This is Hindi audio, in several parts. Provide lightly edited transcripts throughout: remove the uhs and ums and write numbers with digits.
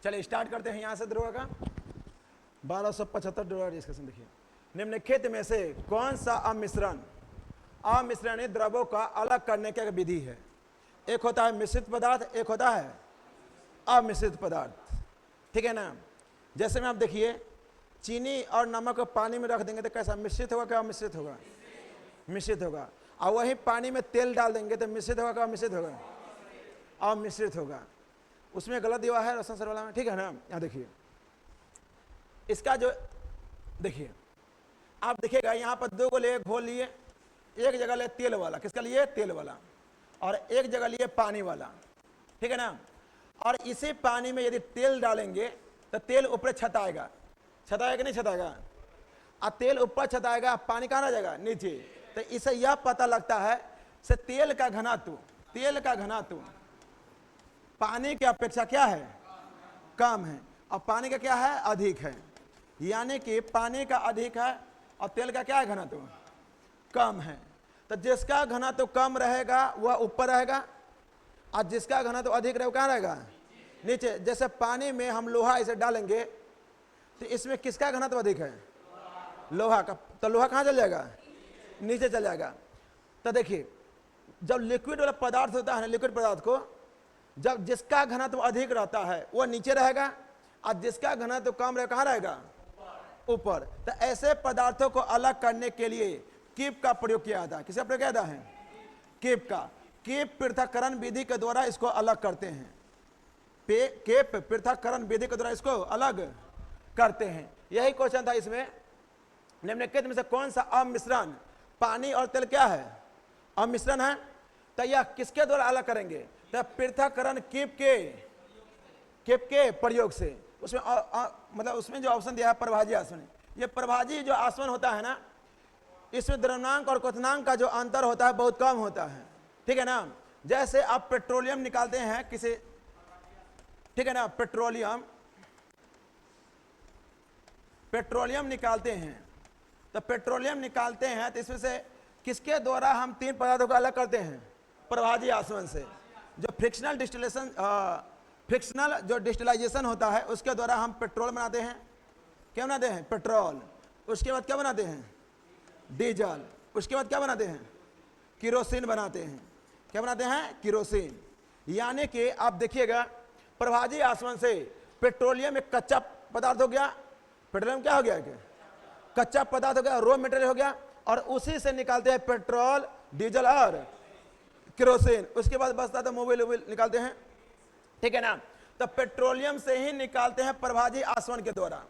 चलिए स्टार्ट करते हैं यहाँ से ध्रुव का 1275 ड्रॉ डिस्कशन। देखिए, निम्नलिखित में से कौन सा अमिश्रणीय द्रवों का अलग करने की विधि है? एक होता है मिश्रित पदार्थ, एक होता है अमिश्रित पदार्थ। ठीक है ना? जैसे में आप देखिए, चीनी और नमक को पानी में रख देंगे तो कैसा मिश्रित होगा, क्या अमिश्रित होगा? मिश्रित होगा। और वही पानी में तेल डाल देंगे तो मिश्रित होगा, क्या अमिश्रित होगा? अमिश्रित होगा। उसमें गलत दिया है रोशन सर वाला में, ठीक है ना? यहाँ देखिए, इसका जो देखिए, आप देखिएगा यहाँ पर दो को लिए घोल लिए, एक जगह ले तेल वाला, किसका लिए? तेल वाला, और एक जगह लिए पानी वाला। ठीक है ना? और इसी पानी में यदि तेल डालेंगे तो तेल ऊपर छताएगा, छताएगा कि नहीं छताएगा? और तेल ऊपर छताएगा, पानी कहाँ रह जाएगा? नीचे। तो इससे यह पता लगता है से तेल का घनत्व पानी की अपेक्षा क्या है? कम है, और पानी का क्या है? अधिक है। यानी कि पानी का अधिक है और तेल का क्या है? घनत्व कम है। तो जिसका घनत्व कम रहेगा वह ऊपर रहेगा, और जिसका घनत्व अधिक रहेगा कहाँ रहेगा? नीचे। जैसे पानी में हम लोहा इसे डालेंगे तो इसमें किसका घनत्व अधिक है? लोहा का। तो लोहा कहाँ चल जाएगा? नीचे चल जाएगा। तो देखिए, जब लिक्विड वाला पदार्थ होता है, लिक्विड पदार्थ को जब जिसका घनत्व अधिक रहता है वह नीचे रहेगा, और जिसका घनत्व कम रहेगा कहाँ रहेगा? ऊपर। तो ऐसे पदार्थों को अलग करने के लिए कीप का प्रयोग किया जाता है। किसका प्रयोग किया जाता है? कीप का। कीप पृथक्करण विधि के द्वारा इसको अलग करते हैं। कीप पृथक्करण विधि के द्वारा इसको अलग करते हैं। यही क्वेश्चन था इसमें। निम्नलिखित में से कौन सा अमिश्रण पानी और तेल क्या है? अमिश्रण है। तो यह किसके द्वारा अलग करेंगे? तो पृथक्करण कीप के प्रयोग से। उसमें मतलब उसमें जो ऑप्शन दिया है प्रभाजी आसवन, ये प्रभाजी जो आसवन होता है ना, इसमें द्रव्यनांक और क्वथनांक का जो अंतर होता है बहुत कम होता है। ठीक है ना? जैसे आप पेट्रोलियम निकालते हैं किसी, ठीक है ना, पेट्रोलियम निकालते हैं, तो पेट्रोलियम निकालते हैं तो इसमें से किसके द्वारा हम तीन पदार्थों को अलग करते हैं? प्रभाजी आसवन से। जो फ्रिक्शनल जो डिस्टिलाइजेशन होता है उसके द्वारा हम पेट्रोल बनाते हैं। क्या बनाते हैं? पेट्रोल। उसके बाद क्या बनाते हैं? डीजल। उसके बाद क्या बनाते हैं? किरोसिन बनाते हैं। क्या बनाते हैं? किरोसिन। यानी कि आप देखिएगा, प्रभाजी आसवन से पेट्रोलियम एक कच्चा पदार्थ हो गया। पेट्रोलियम क्या हो गया? कच्चा पदार्थ हो गया, रॉ मटेरियल हो गया, और उसी से निकालते हैं पेट्रोल, डीजल और किरोसिन। उसके बाद बचता था मोबिल निकालते हैं। ठीक है ना? तो पेट्रोलियम से ही निकालते हैं प्रभाजी आसवन के द्वारा।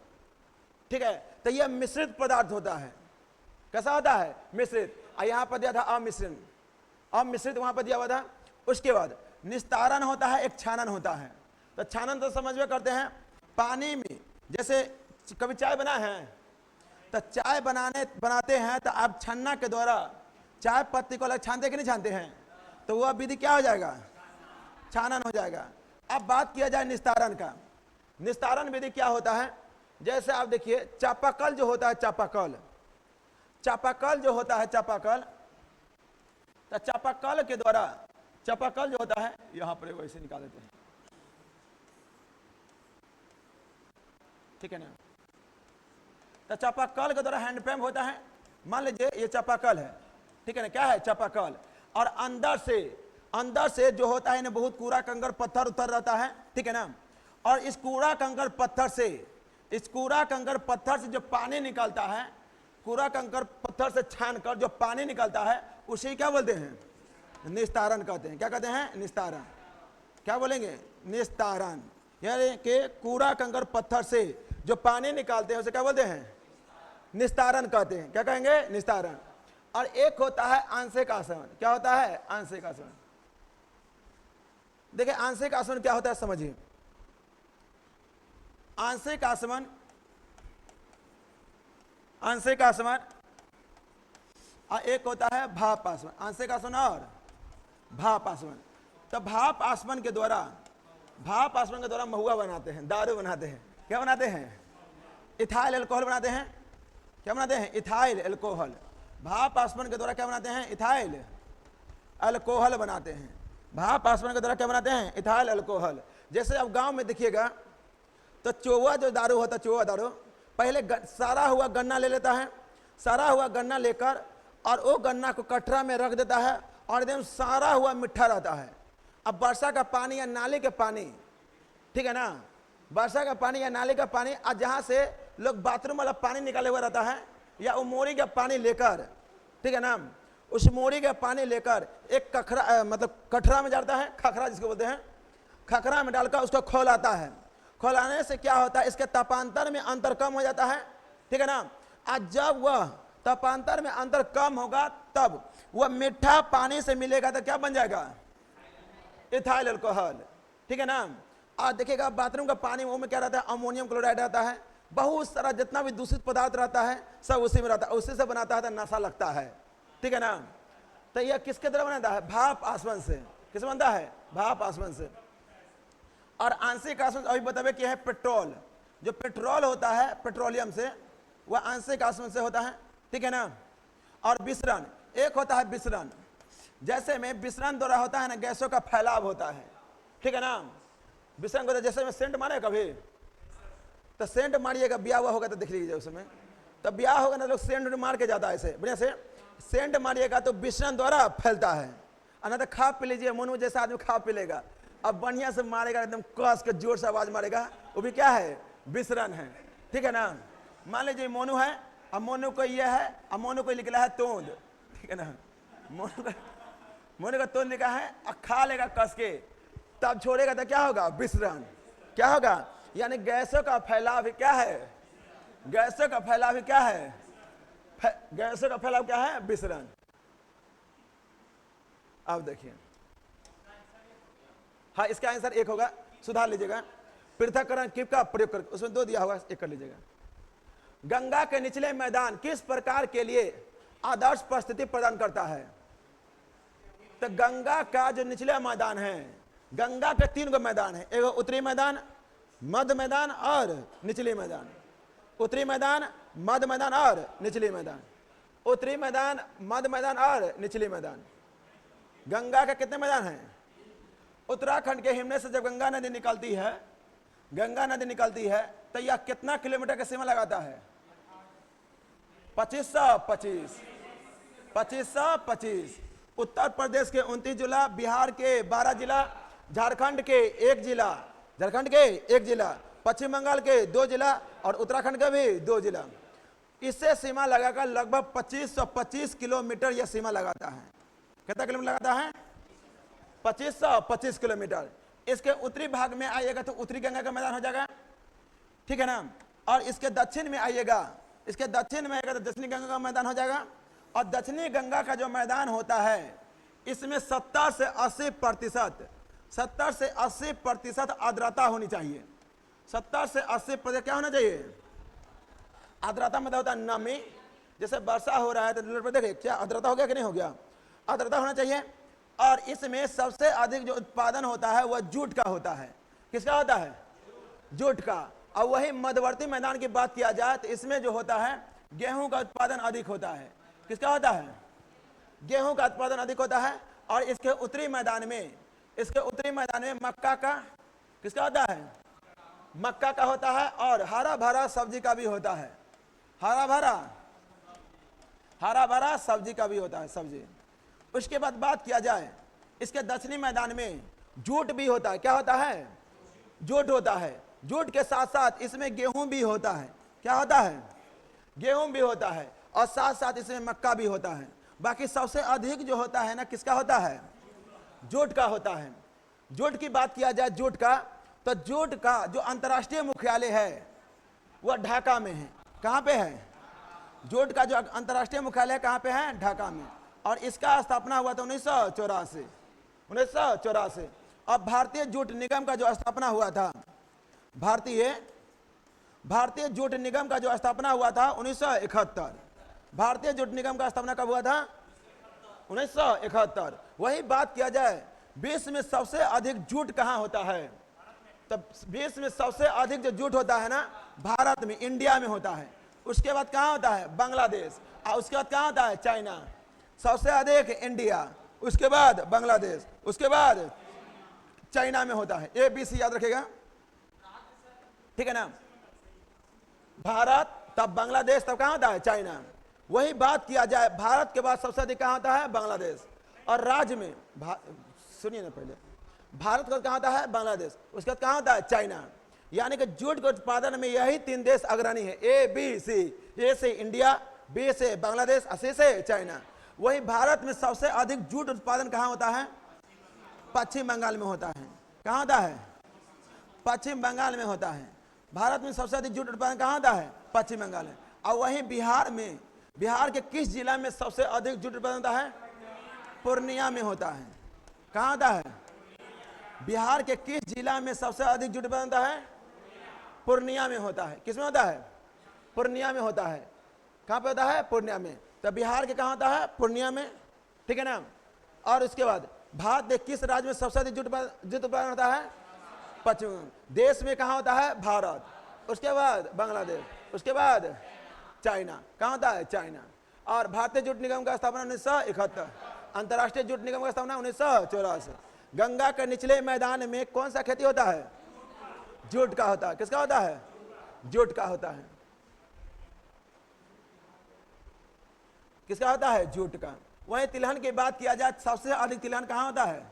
ठीक है? तो यह मिश्रित पदार्थ होता है। कैसा होता है? मिश्रित। यहाँ पर दिया था अमिश्रित, वहां पर दिया हुआ था। उसके बाद निस्तारण होता है, एक छानन होता है। तो छानन तो समझ में करते हैं, पानी में जैसे कभी चाय बना है तो चाय बनाते हैं तो आप छन्ना के द्वारा चाय पत्ती को अलग छानते कि नहीं छानते हैं? तो वह विधि क्या हो जाएगा? छानन हो जाएगा। अब बात किया जाए निस्तारण का। निस्तारण विधि क्या होता है? जैसे आप देखिए, चापाकल जो होता है, चापाकल जो होता है, तो चापाकल के द्वारा, चापाकल जो होता है, यहां पर वैसे निकाल देते हैं। ठीक है ना? तो चापाकल के द्वारा हैंड पंप होता है। मान लीजिए ये चापाकल है, ठीक है ना? क्या है? चापाकल। और अंदर से जो होता है ना, बहुत कूड़ा कंकर पत्थर उतर रहता है। ठीक है ना? और इस कूड़ा कंकर पत्थर से जो पानी निकलता है, कूड़ा कंकर पत्थर से छानकर जो पानी निकलता है, उसे क्या बोलते हैं? निस्तारण कहते हैं। क्या कहते हैं? निस्तारण। क्या बोलेंगे? निस्तारण। यानी कि कूड़ा कंकर पत्थर से जो पानी निकालते हैं उसे क्या बोलते हैं? निस्तारण कहते हैं। क्या कहेंगे? निस्तारण। और एक होता है आंशिक आसवन। क्या होता है? आंशिक आसवन। देखिए, आंशिक आसवन क्या होता है समझिए। आंशिक आसवन और एक होता है भाप आसवन। आंशिक आसवन और भाप आसवन। तो भाप आसवन के द्वारा महुआ बनाते हैं, दारू बनाते हैं। क्या बनाते हैं? इथाइल अल्कोहल बनाते हैं। क्या बनाते हैं? Ethyl alcohol. भाप आसवन के द्वारा क्या बनाते हैं? इथाइल अल्कोहल बनाते हैं। भाप आसवन के द्वारा क्या बनाते हैं? Ethyl alcohol. जैसे अब गांव में देखिएगा, तो चोवा जो दारू होता है, चोवा दारू, पहले सारा हुआ गन्ना ले लेता है, सारा हुआ गन्ना लेकर और वो गन्ना को कटरा में रख देता है और एकदम सारा हुआ मिठा रहता है। अब वर्षा का पानी या नाले के पानी, ठीक है ना, वर्षा का पानी या नाले का पानी, आज जहाँ से लोग बाथरूम वाला पानी निकाले हुआ रहता है, या वो मोरी का पानी लेकर, ठीक है ना, उस मोरी का पानी लेकर एक कखरा मतलब कटरा में जाता है, खखरा जिसको बोलते हैं, खखरा में डालकर उसको खोलाता है। खोलाने से क्या होता है, इसके तापांतर में अंतर कम हो जाता है, ठीक है ना। आज जब वह तापांतर में अंतर कम होगा तब वह मीठा पानी से मिलेगा तो क्या बन जाएगा, इथाइल अल्कोहल, ठीक है ना। आज देखिएगा बाथरूम का पानी वो में क्या रहता है, अमोनियम क्लोराइड रहता है, बहुत सारा जितना भी दूषित पदार्थ रहता है सब उसी में रहता है, उसी से बनाता है तो नशा लगता है, ठीक है ना। तो यह किसके तरह बनाता है, भाप आसमान से। किस बनता है, भाप आसमान से। और आंशिक आसमान अभी बतावे कि है पेट्रोल, जो पेट्रोल होता है पेट्रोलियम से, वह आंशिक आसमान से होता है, ठीक है ना। और विसरण, एक होता है विसरण, जैसे में विसरण द्वारा होता है ना गैसों का फैलाव होता है, ठीक है ना। विसरण को जैसे में सेंट मारे कभी, तो सेंट मारिएगा, ब्याह हुआ होगा तो देख लीजिए उसमें, तो ब्याह होगा ना लोग सेंट मार के जाता है ऐसे बढ़िया से, सेंट मारिएगा तो विसरण द्वारा फैलता है। और ना तो खा पी लीजिए, मोनू जैसा आदमी खा पी लेगा, अब बढ़िया से मारेगा, एकदम कस के जोर से आवाज मारेगा, वो भी क्या है, विसरण है, ठीक है ना। मान लीजिए मोनू है, अब मोनू को ये है, अब मोनू को निकला है तोंद, ठीक है ना, मोनू का तोंद निकला है, अब खा लेगा कस के, तब छोड़ेगा तो क्या होगा, विसरण। क्या होगा, यानी गैसों का फैलाव ही क्या है, गैसों का फैलाव ही क्या है, गैसों का फैलाव क्या है, विसरण। अब देखिए, हाँ इसका आंसर एक होगा, सुधार लीजिएगा, पृथक्करण कीप का प्रयोग कर, उसमें दो दिया होगा, एक कर लीजिएगा। गंगा के निचले मैदान किस प्रकार के लिए आदर्श परिस्थिति प्रदान करता है। तो गंगा का जो निचले मैदान है, गंगा के तीन गो मैदान है, एक उत्तरी मैदान, मध्य मैदान और निचली मैदान। उत्तरी मैदान, मध्य मैदान और निचली मैदान। उत्तरी मैदान, मध्य मैदान और निचली मैदान। गंगा के कितने मैदान हैं, उत्तराखंड के हिमने से जब गंगा नदी निकलती है, गंगा नदी निकलती है तो यह कितना किलोमीटर का सीमा लगाता है, 2525, 2525। उत्तर प्रदेश के 29 जिला, बिहार के 12 जिला, झारखंड के 1 जिला, झारखंड के 1 जिला, पश्चिम बंगाल के 2 जिला और उत्तराखंड के भी 2 जिला। इससे सीमा लगाकर लगभग 2525 किलोमीटर यह सीमा लगाता है। कितना किलोमीटर लगाता है, 2525 किलोमीटर। इसके उत्तरी भाग में आइएगा तो उत्तरी गंगा का मैदान हो जाएगा, ठीक है ना। और इसके दक्षिण में आइएगा, इसके दक्षिण में आइएगा तो दक्षिणी गंगा का मैदान हो जाएगा। और दक्षिणी गंगा का जो मैदान होता है इसमें 70 से 80% आर्द्रता होनी चाहिए। 70 से 80% क्या होना चाहिए, आर्द्रता मतलब होता है नमी। जैसे वर्षा हो रहा है तो देखिए क्या आर्द्रता हो गया कि नहीं हो गया, आर्द्रता होना चाहिए। और इसमें सबसे अधिक जो उत्पादन होता है वह जूट का होता है। किसका होता है, जूट का। और वही मध्यवर्ती मैदान की बात किया जाए तो इसमें जो होता है गेहूं का उत्पादन अधिक होता है। किसका होता है, गेहूं का उत्पादन अधिक होता है। और इसके उत्तरी मैदान में, इसके उत्तरी मैदान में मक्का का, किसका होता है, मक्का का होता है। और हरा भरा सब्जी का भी होता है, हरा भरा सब्जी का भी होता है, सब्जी। उसके बाद बात किया जाए इसके दक्षिणी मैदान में जूट भी होता है। क्या होता है, जूट होता है। जूट के साथ साथ इसमें गेहूं भी होता है। क्या होता है, गेहूं भी होता है। और साथ साथ इसमें मक्का भी होता है। बाकी सबसे अधिक जो होता है ना किसका होता है, जूट का होता है। जूट की बात किया जाए जूट का, तो जूट का जो अंतर्राष्ट्रीय मुख्यालय है वह ढाका में है। कहाँ पे है, जूट का जो अंतर्राष्ट्रीय मुख्यालय कहाँ पे है, ढाका में। और इसका स्थापना हुआ था 1984। और भारतीय जूट निगम का जो स्थापना हुआ था, भारतीय जूट निगम का जो स्थापना हुआ था 1971। भारतीय जूट निगम का स्थापना कब हुआ था, 1971। वही बात किया जाए विश्व में सबसे अधिक जूट कहाँ होता है, तब विश्व में सबसे अधिक जो जूट होता है ना भारत में, इंडिया में होता है। उसके बाद कहाँ होता है, बांग्लादेश। और उसके बाद कहाँ होता है, चाइना। सबसे अधिक इंडिया, उसके बाद बांग्लादेश, उसके बाद चाइना में होता है। ABC याद रखेगा। ठीक है ना। भारत, तब बांग्लादेश, तब कहाँ होता है? चाइना। वही बात किया जाए, भारत के बाद सबसे अधिक कहाँ होता है? बांग्लादेश। और राज्य में सुनिए ना, पहले भारत का कहाँ होता है? बांग्लादेश। उसके बाद कहाँ होता है? चाइना। यानी कि जूट के उत्पादन में यही 3 देश अग्रणी है, ए बी सी। ए से इंडिया, बी से बांग्लादेश, सी से चाइना। वही भारत में सबसे अधिक जूट उत्पादन कहाँ होता है? पश्चिम बंगाल में होता है। कहाँ होता है? पश्चिम बंगाल में होता है। भारत में सबसे अधिक जूट उत्पादन कहाँ होता है? पश्चिम बंगाल में। और वहीं बिहार में, बिहार के किस जिला में सबसे अधिक जूट उत्पादन होता है? पूर्णिया में होता है। कहाँ होता है? बिहार के किस जिला में सबसे अधिक जूट उत्पादन होता है? पूर्णिया में होता है। किस में होता है? पूर्णिया में होता है। कहाँ पे होता है? पूर्णिया में। तो बिहार के कहाँ होता है? पूर्णिया में, ठीक है ना। और उसके बाद भारत के किस राज्य में सबसे अधिक जूट उत्पादन होता है? पश्चिम। देश में कहाँ होता है? भारत, उसके बाद बांग्लादेश, उसके बाद चाइना। कहाँ होता है? चाइना। और भारतीय जूट निगम का स्थापना 1971, अंतर्राष्ट्रीय जूट निगम का स्थापना 1984। गंगा के निचले मैदान में कौन सा खेती होता है? जूट का होता है। किसका होता है? जूट का होता है। किसका होता है? जूट का। वहीं तिलहन की बात किया जाए, सबसे अधिक तिलहन कहाँ होता है?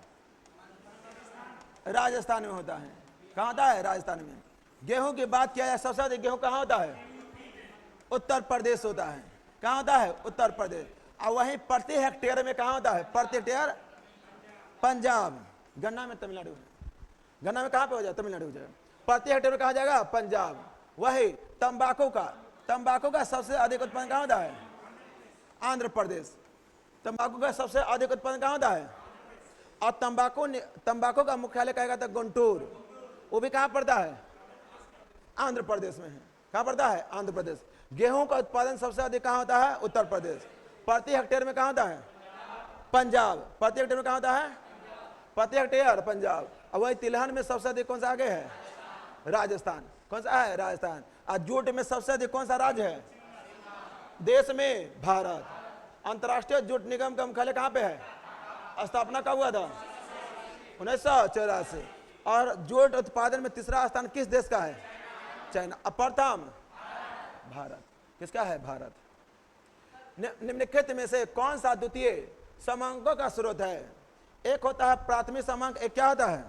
राजस्थान में होता है। कहाँ होता है? राजस्थान में। गेहूं की बात किया जाए, सबसे अधिक गेहूं कहाँ होता है? उत्तर प्रदेश होता है। कहाँ होता है? उत्तर प्रदेश। और वहीं प्रति हेक्टेयर में कहाँ होता है? प्रति हेक्टेयर पंजाब। गन्ना में तमिलनाडु है। गन्ना में कहाँ पे हो जाए? तमिलनाडु हो जाए। प्रति हेक्टेयर में कहाँ जाएगा? पंजाब। वही तंबाकू का सबसे अधिक उत्पादन कहाँ होता है? आंध्र प्रदेश। तंबाकू का सबसे अधिक उत्पादन कहाँ होता है? और तंबाकू का मुख्यालय कहेगा तो गुंटूर, वो भी कहाँ पड़ता है? आंध्र प्रदेश में है। कहाँ पड़ता है? आंध्र प्रदेश। गेहूं का उत्पादन सबसे अधिक कहाँ होता है? उत्तर प्रदेश। प्रति हेक्टेयर में कहाँ होता है? पंजाब। प्रति हेक्टेयर में कहाँ होता है? प्रति हेक्टेयर पंजाब। और वही तिलहन में सबसे अधिक कौन सा आगे है? राजस्थान। कौन सा है? राजस्थान। और जूट में सबसे अधिक कौन सा राज्य है देश में? भारत। अंतर्राष्ट्रीय जूट निगम का मुख्यालय कहाँ पे है? स्थापना कब हुआ था? 1984। और जूट उत्पादन में तीसरा स्थान किस देश का है? चाइना। प्रथम भारत। किसका है? भारत। निम्नलिखित में से कौन सा द्वितीय समांकों का स्रोत है? एक होता है प्राथमिक समांक, एक क्या होता है?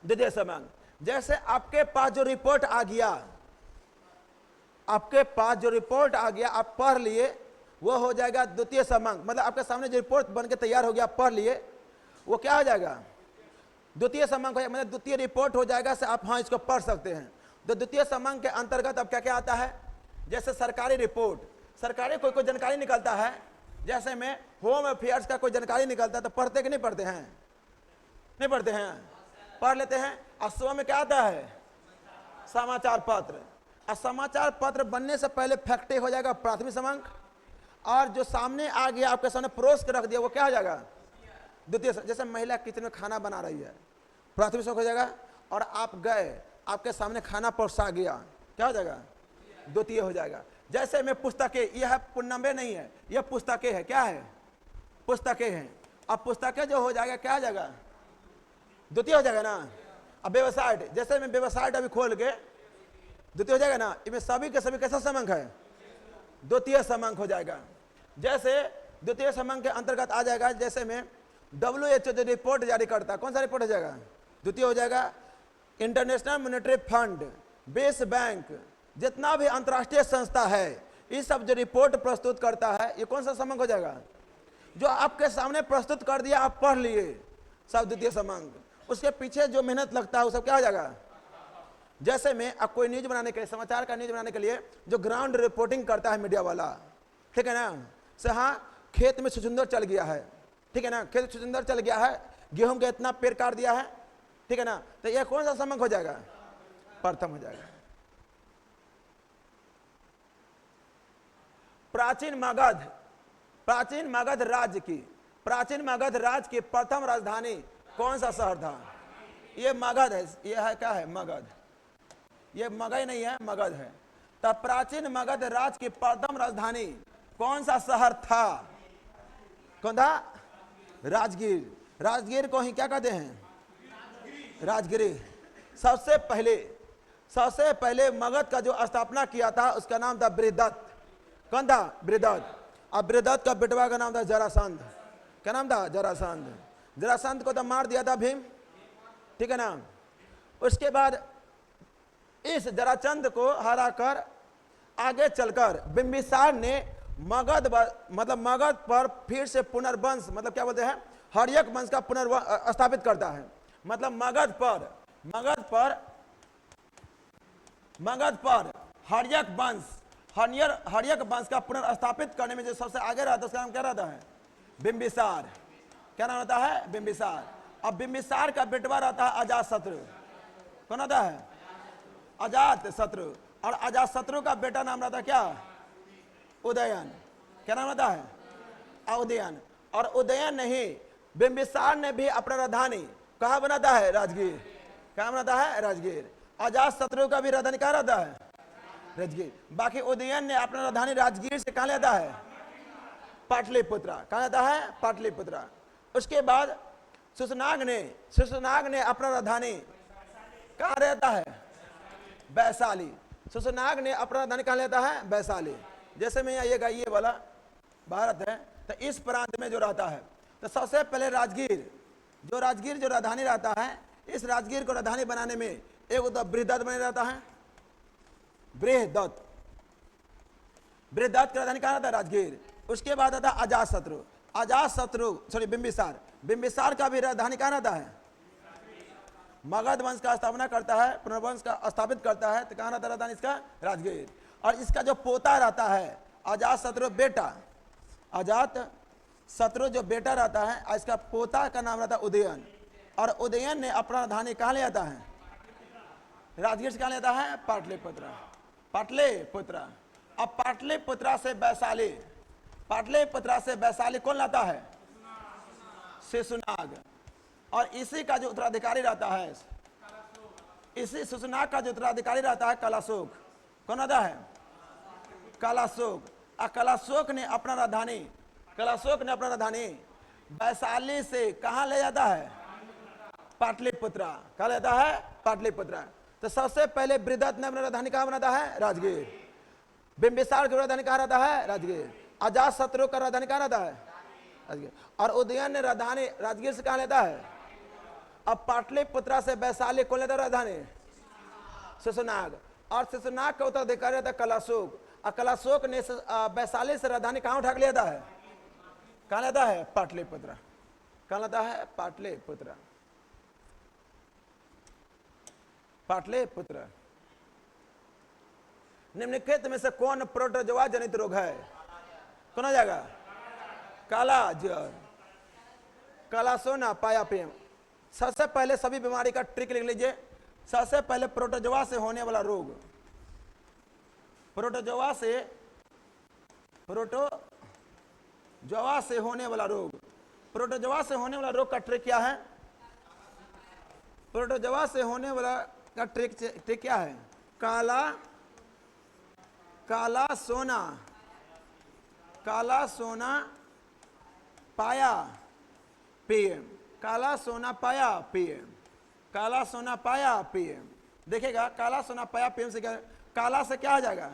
द्वितीय समांक। जैसे आपके पास जो रिपोर्ट आ गया, आप पढ़ लिए, वो हो जाएगा द्वितीय समांक। मतलब आपके सामने जो रिपोर्ट बन के तैयार हो गया, आप पढ़ लिए, वो क्या हो जाएगा? द्वितीय समांक हो जाएगा। मतलब द्वितीय रिपोर्ट हो जाएगा से आप हाँ इसको पढ़ सकते हैं। तो द्वितीय समांक के अंतर्गत अब क्या क्या आता है? जैसे सरकारी रिपोर्ट, सरकारी कोई जानकारी निकलता है, जैसे में होम अफेयर्स का कोई जानकारी निकलता है, तो पढ़ते कि नहीं पढ़ते हैं? नहीं पढ़ते हैं, पढ़ लेते हैं। और सुबह में क्या आता है? समाचार पत्र। और समाचार पत्र बनने से पहले फैक्ट हो जाएगा प्राथमिक समांक, और जो सामने आ गया आपके सामने परोस के रख दिया, वो क्या हो जाएगा? द्वितीय। जैसे महिला किचन में खाना बना रही है, प्राथमिक समांक हो जाएगा। और आप गए, आपके सामने खाना परोसा गया, क्या हो जाएगा? द्वितीय हो जाएगा। जैसे में पुस्तकें, यह पूर्णनंबर नहीं है, यह पुस्तकें है। क्या है? पुस्तकें हैं। अब पुस्तकें जो हो जाएगा, क्या हो जाएगा? द्वितीय हो जाएगा ना। अब वेबसाइट, जैसे में वेबसाइट अभी खोल के द्वितीय हो जाएगा ना। इसमें सभी के सभी कैसा समांक है? द्वितीय समांक हो जाएगा। जैसे द्वितीय समांक के अंतर्गत आ जाएगा, जैसे में WHO जो रिपोर्ट जारी करता है, कौन सा रिपोर्ट हो जाएगा? द्वितीय हो जाएगा। इंटरनेशनल मॉनेटरी फंड, विश्व बैंक, जितना भी अंतर्राष्ट्रीय संस्था है, ये सब जो रिपोर्ट प्रस्तुत करता है, ये कौन सा समांक हो जाएगा? जो आपके सामने प्रस्तुत कर दिया, आप पढ़ लिए, सब द्वितीय समांक। उसके पीछे जो मेहनत लगता है वो सब क्या हो जाएगा? जैसे में अब कोई न्यूज बनाने के लिए, समाचार का न्यूज बनाने के लिए जो ग्राउंड रिपोर्टिंग करता है मीडिया वाला, ठीक है ना, से हाँ खेत में छुछुंदर चल गया है, ठीक है ना, खेत छुछुंदर चल गया है, गेहूं का इतना पेड़ काट दिया है, ठीक है ना, तो यह कौन सा समांक हो जाएगा? प्रथम हो जाएगा। प्राचीन मगध राज्य की प्रथम राजधानी कौन सा शहर था? ये मगध है। ये है क्या है? मगध। ये मगध नहीं है, मगध है। तब प्राचीन मगध राज्य की प्रथम राजधानी कौन सा शहर था? कौन था? राजगीर। राजगीर को ही क्या कहते हैं? राजगिरी। सबसे पहले मगध का जो स्थापना किया था उसका नाम था बृहदत्त। कौन था? बृहदत्त। अब बृहदत्त का बेटवा का नाम था जरासंध। क्या नाम था? जरासंध। जरासंध को तो मार दिया था भीम, ठीक है ना। उसके बाद इस जरासंध को हराकर आगे चलकर बिंबिसार ने मतलब मगध पर फिर से पुनर्वंश, मतलब क्या बोलते हैं, हर्यक वंश का स्थापित करता है। मतलब मगध पर हर्यक वंश का पुनर्स्थापित करने में जो सबसे आगे रहता है उसका नाम क्या रहता है? बिंबिसार। क्या नाम रहता है? बिंबिसार। अब बिंबिसार का बेटवा रहता है अजातशत्रु। कौन रहता है? अजातशत्रु। और अजातशत्रु का बेटा नाम रहता है क्या? उदयन। क्या नाम रहता है? उदयन। और उदयन नहीं, बिंबिसार ने भी अपना राजधानी कहाँ बनाता है? राजगीर। कहाँ बनाता है? राजगीर। अजातशत्रु का भी राजधानी कहाँ रहता है? राजगीर। बाकी उदयन ने अपना राजधानी राजगीर से कहाँ लेता है? पाटलिपुत्रा। कहाँ लेता है? पाटलिपुत्रा। उसके बाद सुशनाग ने अपना राजधानी कहाँ रहता है? वैशाली। सुशनाग ने अपना राजधानी कहाँ लेता है? वैशाली। जैसे में ये वाला भारत है, तो इस प्रांत में जो रहता है, तो सबसे पहले राजगीर जो राजधानी रहता है, इस राजगीर को राजधानी बनाने में एक तो बृहदत्त बने रहता है। बृहदत्त की राजधानी कहाँ रहता है? राजगीर। उसके बाद आता अजातशत्रु बिंबिसार का भी राजधानी कहाँ रहता है? मगध वंश का स्थापना करता है, पुनर्वंश का स्थापित करता है, तो कहाँ रहता है राजधानी इसका? राजगीर। और इसका जो पोता रहता है अजातशत्रु जो बेटा रहता है, इसका पोता का नाम रहता है उदयन। और उदयन ने अपना राजधानी कहाँ ले आता है? राजगीर से कहाँ लेता है? पाटलिपुत्रा। अब पाटलिपुत्रा से वैशाली कौन लाता है? शिशुनाग। और इसी का जो उत्तराधिकारी रहता है, इसी शिशुनाग का जो उत्तराधिकारी रहता है कलाशोक। कौन रहता है? कलाशोक। कलाशोक ने अपना राजधानी वैशाली से कहाँ ले जाता है? पाटलिपुत्रा। कहाँ लेता है? पाटलिपुत्रा। तो सबसे पहले बृहदत्त ने अपना राजधानी कहाँ बनाता है? राजगीर। बिंबिसार की राजधानी कहाँ रहता है? राजगीर। अजातशत्रु का राजधानी कहाँ रहता है? राजगीर। और उदयन ने राजधानी राजगीर से कहाँ लेता है? अब पाटलिपुत्रा से वैशाली कौन लेता है राजधानी? शिशुनाग। और शिशुनाग का उत्तराधिकारी रहता है कलाशोक। और कलाशोक ने वैशाली से राजधानी कहाँ उठा के लेता है? कहाँ लेता है? पाटलिपुत्रा। कहाँ लेता है? पाटलिपुत्र। निम्नलिखित में से कौन प्रोटोजोआ जनित रोग है? कौन आ जाएगा? काला ज्वर, काला सोना, पाया पेम। सबसे पहले सभी बीमारी का ट्रिक लिख लीजिए। सबसे पहले प्रोटोजोआ से होने वाला रोग, प्रोटोजोआ से होने वाला रोग का ट्रिक क्या है? प्रोटोजोआ से होने वाला का ट्रिक क्या है? काला सोना पाया पीएम। काला सोना पाया पीएम। देखिएगा, काला सोना पाया पीएम से क्या, काला से क्या हो जाएगा?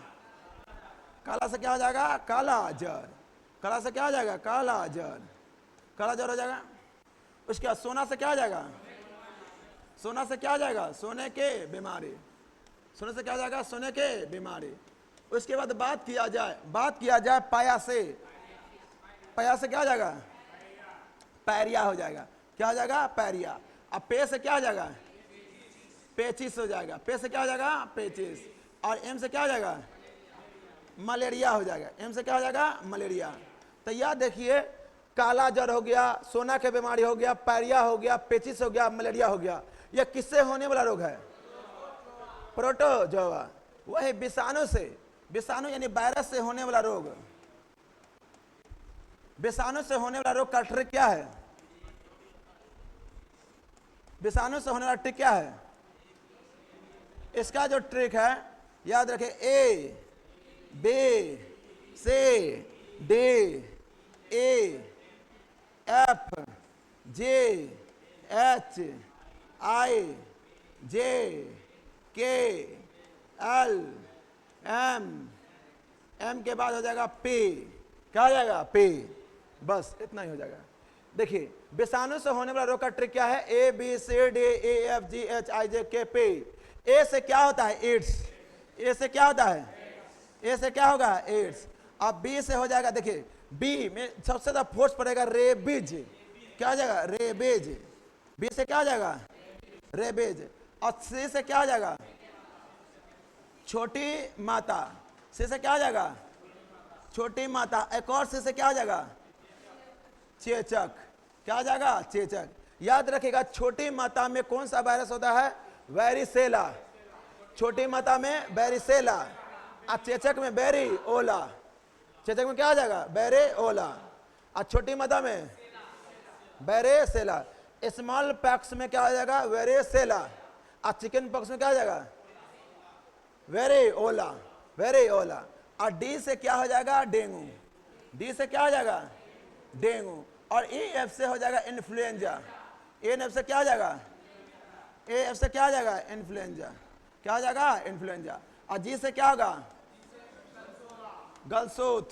काला से क्या हो जाएगा? काला जर। काला से क्या हो जाएगा? काला जर। काला जर हो जाएगा। उसके बाद सोना से क्या हो जाएगा? सोना से क्या हो जाएगा? सोने के बीमारी। सोने से क्या हो जाएगा? सोने के बीमारी। उसके बाद बात किया जाए पाया से क्या हो जाएगा? पैरिया हो जाएगा। क्या हो जाएगा? पैरिया। अब पे से क्या हो जाएगा? पेचिस हो जाएगा। पे से क्या हो जाएगा? पेचिस। और एम से क्या हो जाएगा? मलेरिया हो जाएगा। एम से क्या हो जाएगा? मलेरिया। तो यह देखिए, काला जर हो गया, सोना के बीमारी हो गया, पैरिया हो गया, पेचिस हो गया, मलेरिया हो गया। यह किससे होने वाला रोग है? प्रोटोजोआ। वही विषाणु यानी वायरस से होने वाला रोग। विषाणु से होने वाला रोग का ट्रिक क्या है? विषाणु से होने वाला ट्रिक क्या है? इसका जो ट्रिक है, याद रखें, A B C D E F G H I J K L, M के बाद हो जाएगा पी, क्या हो जाएगा पी, बस इतना ही हो जाएगा। देखिए विषाणु से होने वाला रोग का ट्रिक क्या है, A B C D E F G H I J K P. ए से क्या होता है एड्स, ए से क्या होता है, ए से क्या होगा एड्स। अब बी से हो जाएगा, देखिए बी में सबसे ज्यादा फोर्स पड़ेगा रेबीज, क्या हो जाएगा रेबीज, बी से क्या हो जाएगा रेबीज। और सी से क्या हो जाएगा छोटी माता, सी से क्या हो जाएगा छोटी माता। एक और सी से क्या हो जाएगा चेचक, क्या हो जाएगा चेचक। याद रखिएगा छोटी माता में कौन सा वायरस होता है वेरिसेला, छोटी माता में वेरिसेला, और चेचक में बेरी ओला, चेचक में क्या हो जाएगा बेरे ओला, और छोटी माता में वेरिसेला। स्मॉल पॉक्स में क्या हो जाएगा वेरिसेला, और चिकन पॉक्स में क्या हो जाएगा वेरी ओला, वेरी ओला। और डी से क्या हो जाएगा डेंगू, डी से क्या हो जाएगा डेंगू। और ई एफ से हो जाएगा इन्फ्लुएंजा, एन एफ से क्या हो जाएगा ए एफ से क्या हो जाएगा इन्फ्लुएंजा, क्या हो जाएगा इन्फ्लुएंजा। और जी से क्या होगा गलसोत,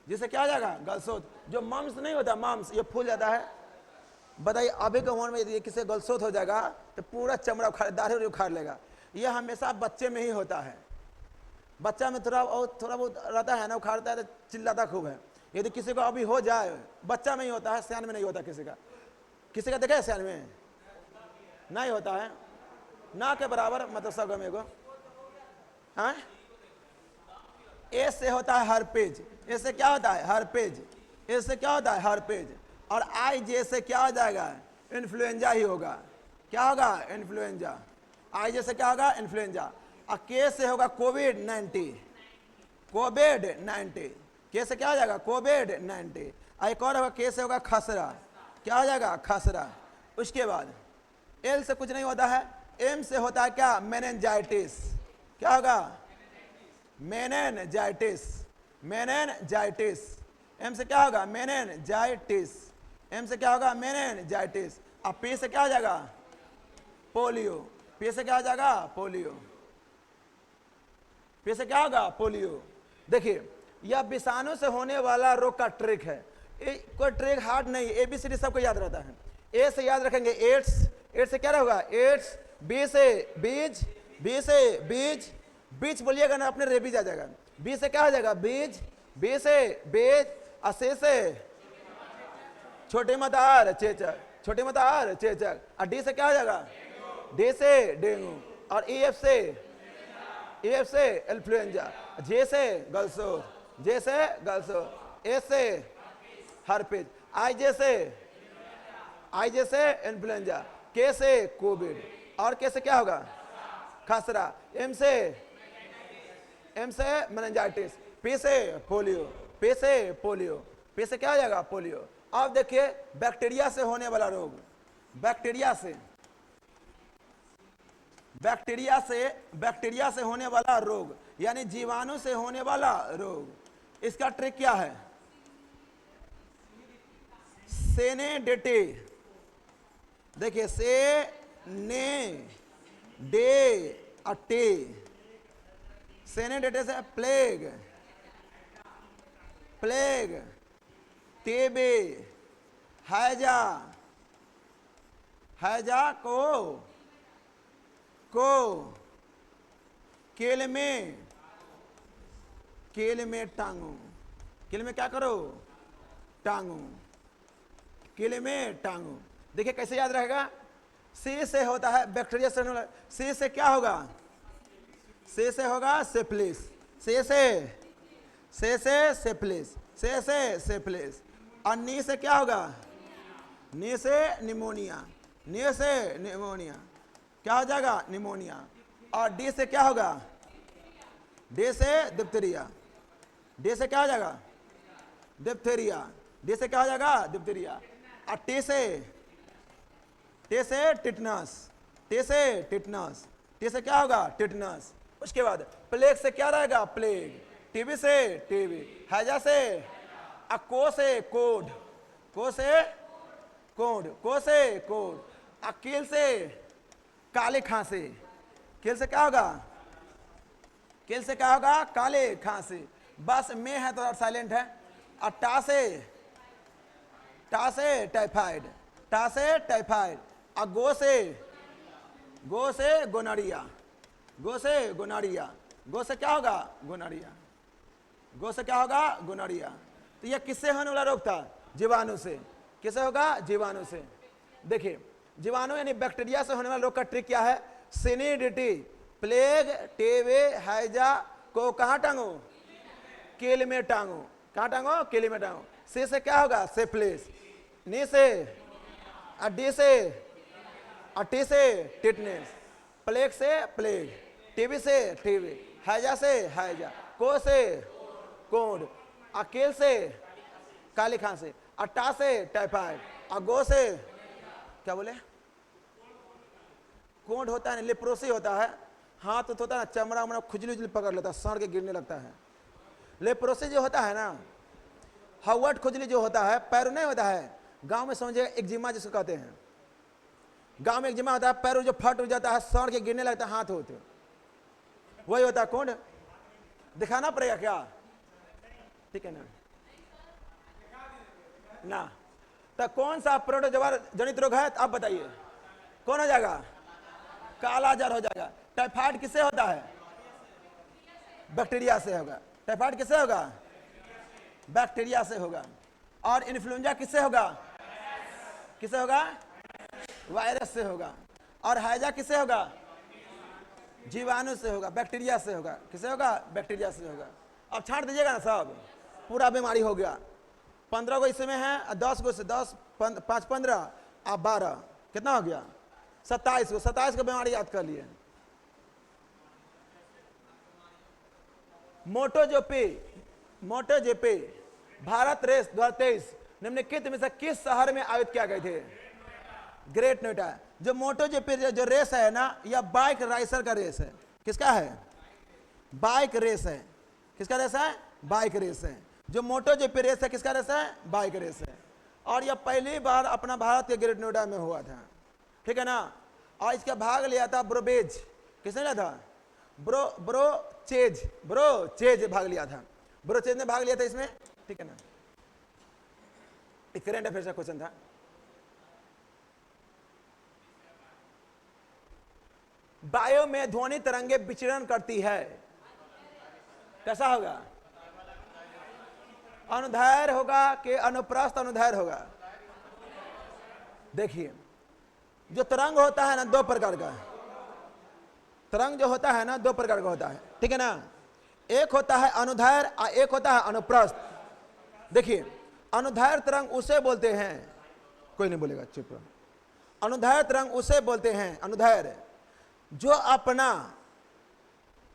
जिसे क्या हो जाएगा गलसोत। जो मम्स नहीं होता मम्स, ये फूल जाता है, बताइए अभी के उम्र में यदि किसी गलसोत हो जाएगा तो पूरा चमड़ा उखाड़ दाढ़ी उखाड़ लेगा। ये हमेशा बच्चे में ही होता है, बच्चा में थोड़ा बहुत रहता है ना, उखाड़ता है तो चिल्लाता खूब है। यदि किसी को अभी हो जाए, बच्चा में ही होता है, सियान में नहीं होता किसी का देखा है सियान में नहीं होता है, ना के बराबर मतलब सब गमे को। हाँ ए से होता है हर्पेज, ए से क्या होता है हर्पेज, ए से क्या होता है हर्पेज। और आई जे से क्या हो जाएगा इन्फ्लुएंजा ही होगा, क्या होगा इन्फ्लुएंजा, आई जे से क्या होगा इन्फ्लुएंजा। और के से होगा कोविड 19, कोविड 19, के से क्या हो जाएगा कोविड 19। एक और होगा के से होगा खसरा, क्या हो जाएगा खसरा। उसके बाद एल से कुछ नहीं होता है, एम से होता है क्या मेनिनजाइटिस, क्या होगा मेनिनजाइटिस, मेनिनजाइटिस। एम से क्या होगा मेनिनजाइटिस, एम से क्या होगा मेनिनजाइटिस। अब पी से क्या हो जाएगा पोलियो, पी से क्या हो जाएगा पोलियो, पी से क्या होगा पोलियो। देखिए यह विषाणु से होने वाला रोग का ट्रिक है, कोई ट्रिक हार्ड नहीं, एबीसीडी सबको याद रहता है। ए से याद रखेंगे एड्स, एड्स से क्या होगा एड्स। बी से बीज, बी से बीज, बीज बोलिएगा ना अपने रेबीज आ जाएगा। बी से क्या हो जाएगा बीज, बी से बीज। और सी से छोटी मदार चेचक, छोटी मदार चेचक। और डी से क्या हो जाएगा डी से डेंगू। और ई एफ से इन्फ्लुएंजा। जे से गलसोत, जे से गलसोत। ए से हर्पिज। आई जे से इन्फ्लुएंजा। के से कोविड। और के से क्या होगा खसरा। एम से मेनिनजाइटिस। पी से पोलियो, पी से पोलियो, पी से क्या हो जाएगा पोलियो। अब देखिए बैक्टीरिया से होने वाला रोग, बैक्टीरिया से होने वाला रोग यानी जीवाणु से होने वाला रोग। इसका ट्रिक क्या है सेनेडिटी। देखिए से ने डे अटे, सेनेडिटी से प्लेग, प्लेग, टीबी, हैजा, हैजा को केल में टांगो, केल में क्या करो टांगो, केल में टांगो। देखिए कैसे याद रहेगा। सी से होता है बैक्टीरिया से, सी से क्या होगा सी से होगा सिफिलिस, सी से सिफिलिस, से सिफिलिस। और नी से क्या होगा नी से निमोनिया, नी से निमोनिया, क्या हो जाएगा निमोनिया। और डी से क्या होगा डी से डिप्थीरिया, डी से क्या हो जाएगा डिप्थीरिया, डी से क्या हो जाएगा डिप्थीरिया। और टी से टिटनस, टी से टिटनस, टी से क्या होगा टिटनस। उसके बाद प्लेग से क्या रहेगा प्लेग, टीबी से टीबी, हैजा से को से कोड, को से कोड, को से कोड। कील से काली खांसी, कील से क्या होगा केल से क्या होगा? काले खांसी। बस में है तो साइलेंट है। और टा से टाइफाइड, टा से टाइफाइड। और गो से गोनरिया, गो से गोनरिया। गो से क्या होगा? गोनरिया। गो से क्या होगा? गोनरिया। तो यह किससे होने वाला रोग था? जीवाणु से। किससे होगा? जीवाणु से। देखिए जीवाणु यानी बैक्टीरिया से होने वाला रोग का ट्रिक क्या है? सिनिडिटी, प्लेग, टेबे, हैजा को कहाँ टांगो? कील में टांगो। कहाँ टांगो? कील में टांगो। से क्या होगा? सिफिलिस। नी से, डी से, टी से टिटनेस, प्लेग से प्लेग, टीबी से टीबी, हैजा से हैजा, को से कोड, अकेल से काली खांसी, अट्टा से टाइफाइड, अगो से क्या बोले? कोड होता है, लेप्रोसी होता है, हाथ तो होता है ना, चमड़ा उमड़ा खुजली उजली पकड़ लेता है, सड़ के गिरने लगता है। लेप्रोसी जो होता है ना, हवट खुजली जो होता है, पैर नहीं होता है, गांव में समझिए एक्जिमा जिसको कहते हैं, गांव में एक्जिमा होता है, पैर जो फट हो जाता है, सड़ के गिरने लगता है, हाथ होते वही होता है। कौन दिखाना पड़ेगा क्या? ठीक है ना? तो कौन सा प्रोटोजोआ जनित रोग है? आप बताइए कौन हो जाएगा? काला जर हो जाएगा। टाइफाइड किससे होता है? बैक्टीरिया से होगा। टाइफाइड किससे होगा? बैक्टीरिया से होगा। और इन्फ्लुएंजा किससे होगा? किससे होगा? वायरस से होगा। और हैजा किससे होगा? जीवाणु से होगा, बैक्टीरिया से होगा। किससे होगा? बैक्टीरिया से होगा। अब छांट दीजिएगा ना सब, पूरा बीमारी हो गया। 15 गो इसमें है, 10 गो से 10, 5, 15 आप 12, कितना हो गया? 27 गो। 27 को बीमारी याद कर लिए। मोटोजेपी भारत रेस 2023 निम्नलिखित में से किस शहर में आयोजित किया गए थे? ग्रेट नोएडा। जो मोटोजेपी जो रेस है ना, यह बाइक राइसर का रेस है। किसका है? बाइक रेस है। किसका रेस है? बाइक रेस है। जो मोटोजेपी रेस है किसका रेस है? बाइक रेस है। और यह पहली बार अपना भारत के ग्रेट नोएडा में हुआ था। ठीक है ना? और इसका भाग लिया था ब्रोबेज। किसने लिया था? ब्रोचेज भाग लिया था। ब्रोचेज ने भाग लिया था इसमें। ठीक है ना? एक करंट अफेयर्स का क्वेश्चन था। वायु में ध्वनि तरंगे विचरण करती है, कैसा होगा? अनुदैर्घ्य होगा कि अनुप्रस्थ अनुदैर्घ्य होगा? देखिए जो तरंग होता है ना, दो प्रकार का तरंग जो होता है ना, दो प्रकार का होता है। ठीक है ना? एक होता है अनुदैर्घ्य और एक होता है अनुप्रस्थ। देखिए अनुदैर्घ्य तरंग उसे बोलते हैं, कोई नहीं बोलेगा, चुप रहो। अनुदैर्घ्य तरंग उसे बोलते हैं, अनुदैर्घ्य जो अपना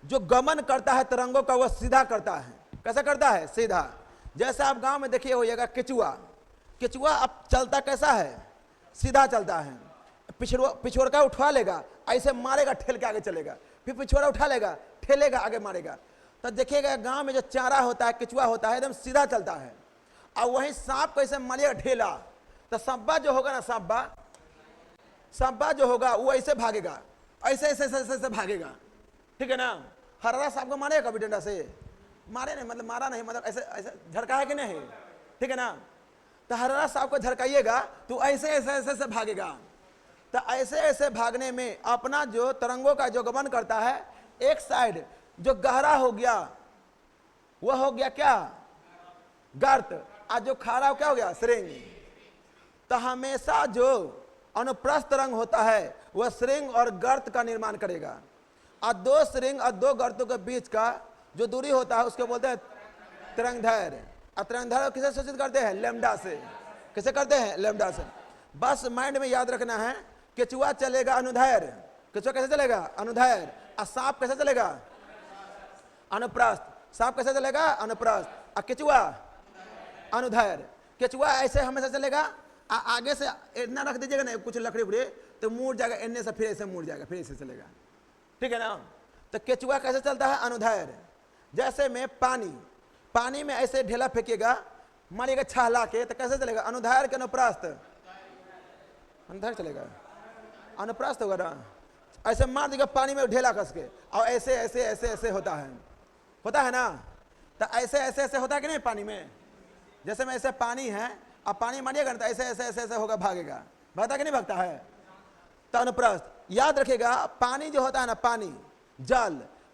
जो गमन करता है तरंगों का, वह सीधा करता है। कैसा करता है? सीधा। जैसे आप गांव में देखिए होइएगा केचुआ, केचुआ अब चलता कैसा है? सीधा चलता है। पिछोड़का उठा लेगा, ऐसे मारेगा, ठेल के आगे चलेगा, फिर पिछोड़ा उठा लेगा, ठेलेगा, आगे मारेगा। तो देखिएगा गांव में जो चारा होता है, केचुआ होता है, एकदम सीधा चलता है। और वहीं सांप कैसे मारेगा? ठेला। तो सांबा जो होगा ना, सांबा जो होगा वो ऐसे भागेगा, ऐसे ऐसे ऐसे ऐसे भागेगा। ठीक है ना? हरारा सांप को मारेगा कभी डंडा से? मारे नहीं, मतलब मारा नहीं, मतलब ऐसे ऐसे झड़का है कि नहीं? ठीक है ना? तो हरारा सांप को झड़काइएगा तो ऐसे ऐसे ऐसे ऐसे भागेगा। तो ऐसे ऐसे भागने में अपना जो तरंगों का जो गमन करता है, एक साइड जो गहरा हो गया वह हो गया क्या? गर्त। और जो खारा क्या हो गया? श्रृंग। तो हमेशा जो अनुप्रस्थ तरंग होता है वह श्रृंग और गर्त का निर्माण करेगा। और दो श्रृंग और दो गर्तों के बीच का जो दूरी होता है उसको बोलते हैं तरंगदैर्घ्य। और तरंगदैर्घ्य किसे सूचित करते हैं? लैम्डा से। किसे करते हैं? लैम्डा से। बस माइंड में याद रखना है, केचुआ चलेगा अनुदैर्घ्य। केचुआ कैसे चलेगा? अनुदैर्घ्य। और सांप कैसे चलेगा? अनुप्रस्थ। सांप कैसे चलेगा? अनुप्रस्थ। और केचुआ अनुदैर्घ्य। केचुआ ऐसे हमेशा चलेगा, आगे से इतना रख दीजिएगा ना कुछ लकड़ी उकड़ी, तो मुड़ जाएगा, इनने से फिर ऐसे मुड़ जाएगा, फिर ऐसे चलेगा। ठीक है ना? तो केचुआ कैसे चलता है? अनुदैर्घ्य। जैसे में पानी में ऐसे ढेला फेंकेगा, मारिएगा छहला के, तो कैसे चलेगा? अनुदैर्घ्य के अनुप्रस्थ? अनुदैर्घ्य चलेगा, अनुप्रस्थ होगा ना। ऐसे मार देगा पानी में ढेला कस के, और ऐसे ऐसे ऐसे ऐसे होता है ना। तो ऐसे ऐसे ऐसे होता है कि नहीं पानी में, जैसे में ऐसे पानी है, अब पानी मारिएगा ना तो ऐसे ऐसे ऐसे ऐसे होगा, भागेगा, भागता कि नहीं भागता है। तो अनुप्रस्थ याद रखिएगा, पानी जो होता है ना, पानी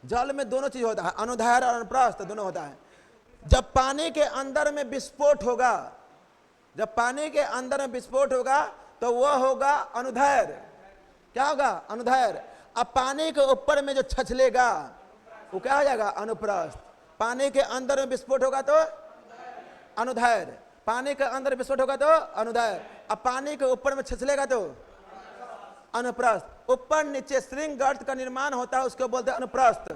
जल में दोनों चीज होता है, अनुदैर्घ्य और अनुप्रस्थ दोनों होता है। जब पानी के अंदर में विस्फोट होगा, जब पानी के अंदर में विस्फोट होगा तो वह होगा अनुदैर्घ्य। क्या होगा? अनुदैर्घ्य। अब पानी के ऊपर में जो छछलेगा वो क्या हो जाएगा? अनुप्रस्थ। पानी के अंदर में विस्फोट होगा तो अनुदैर्घ्य, पानी के अंदर विस्फोट होगा तो अनुदैर्घ्य। अब पानी के ऊपर में छछलेगा तो अनुप्रस्थ। ऊपर नीचे श्रृंग गर्त का निर्माण होता है, उसको बोलते हैं अनुप्रस्थ।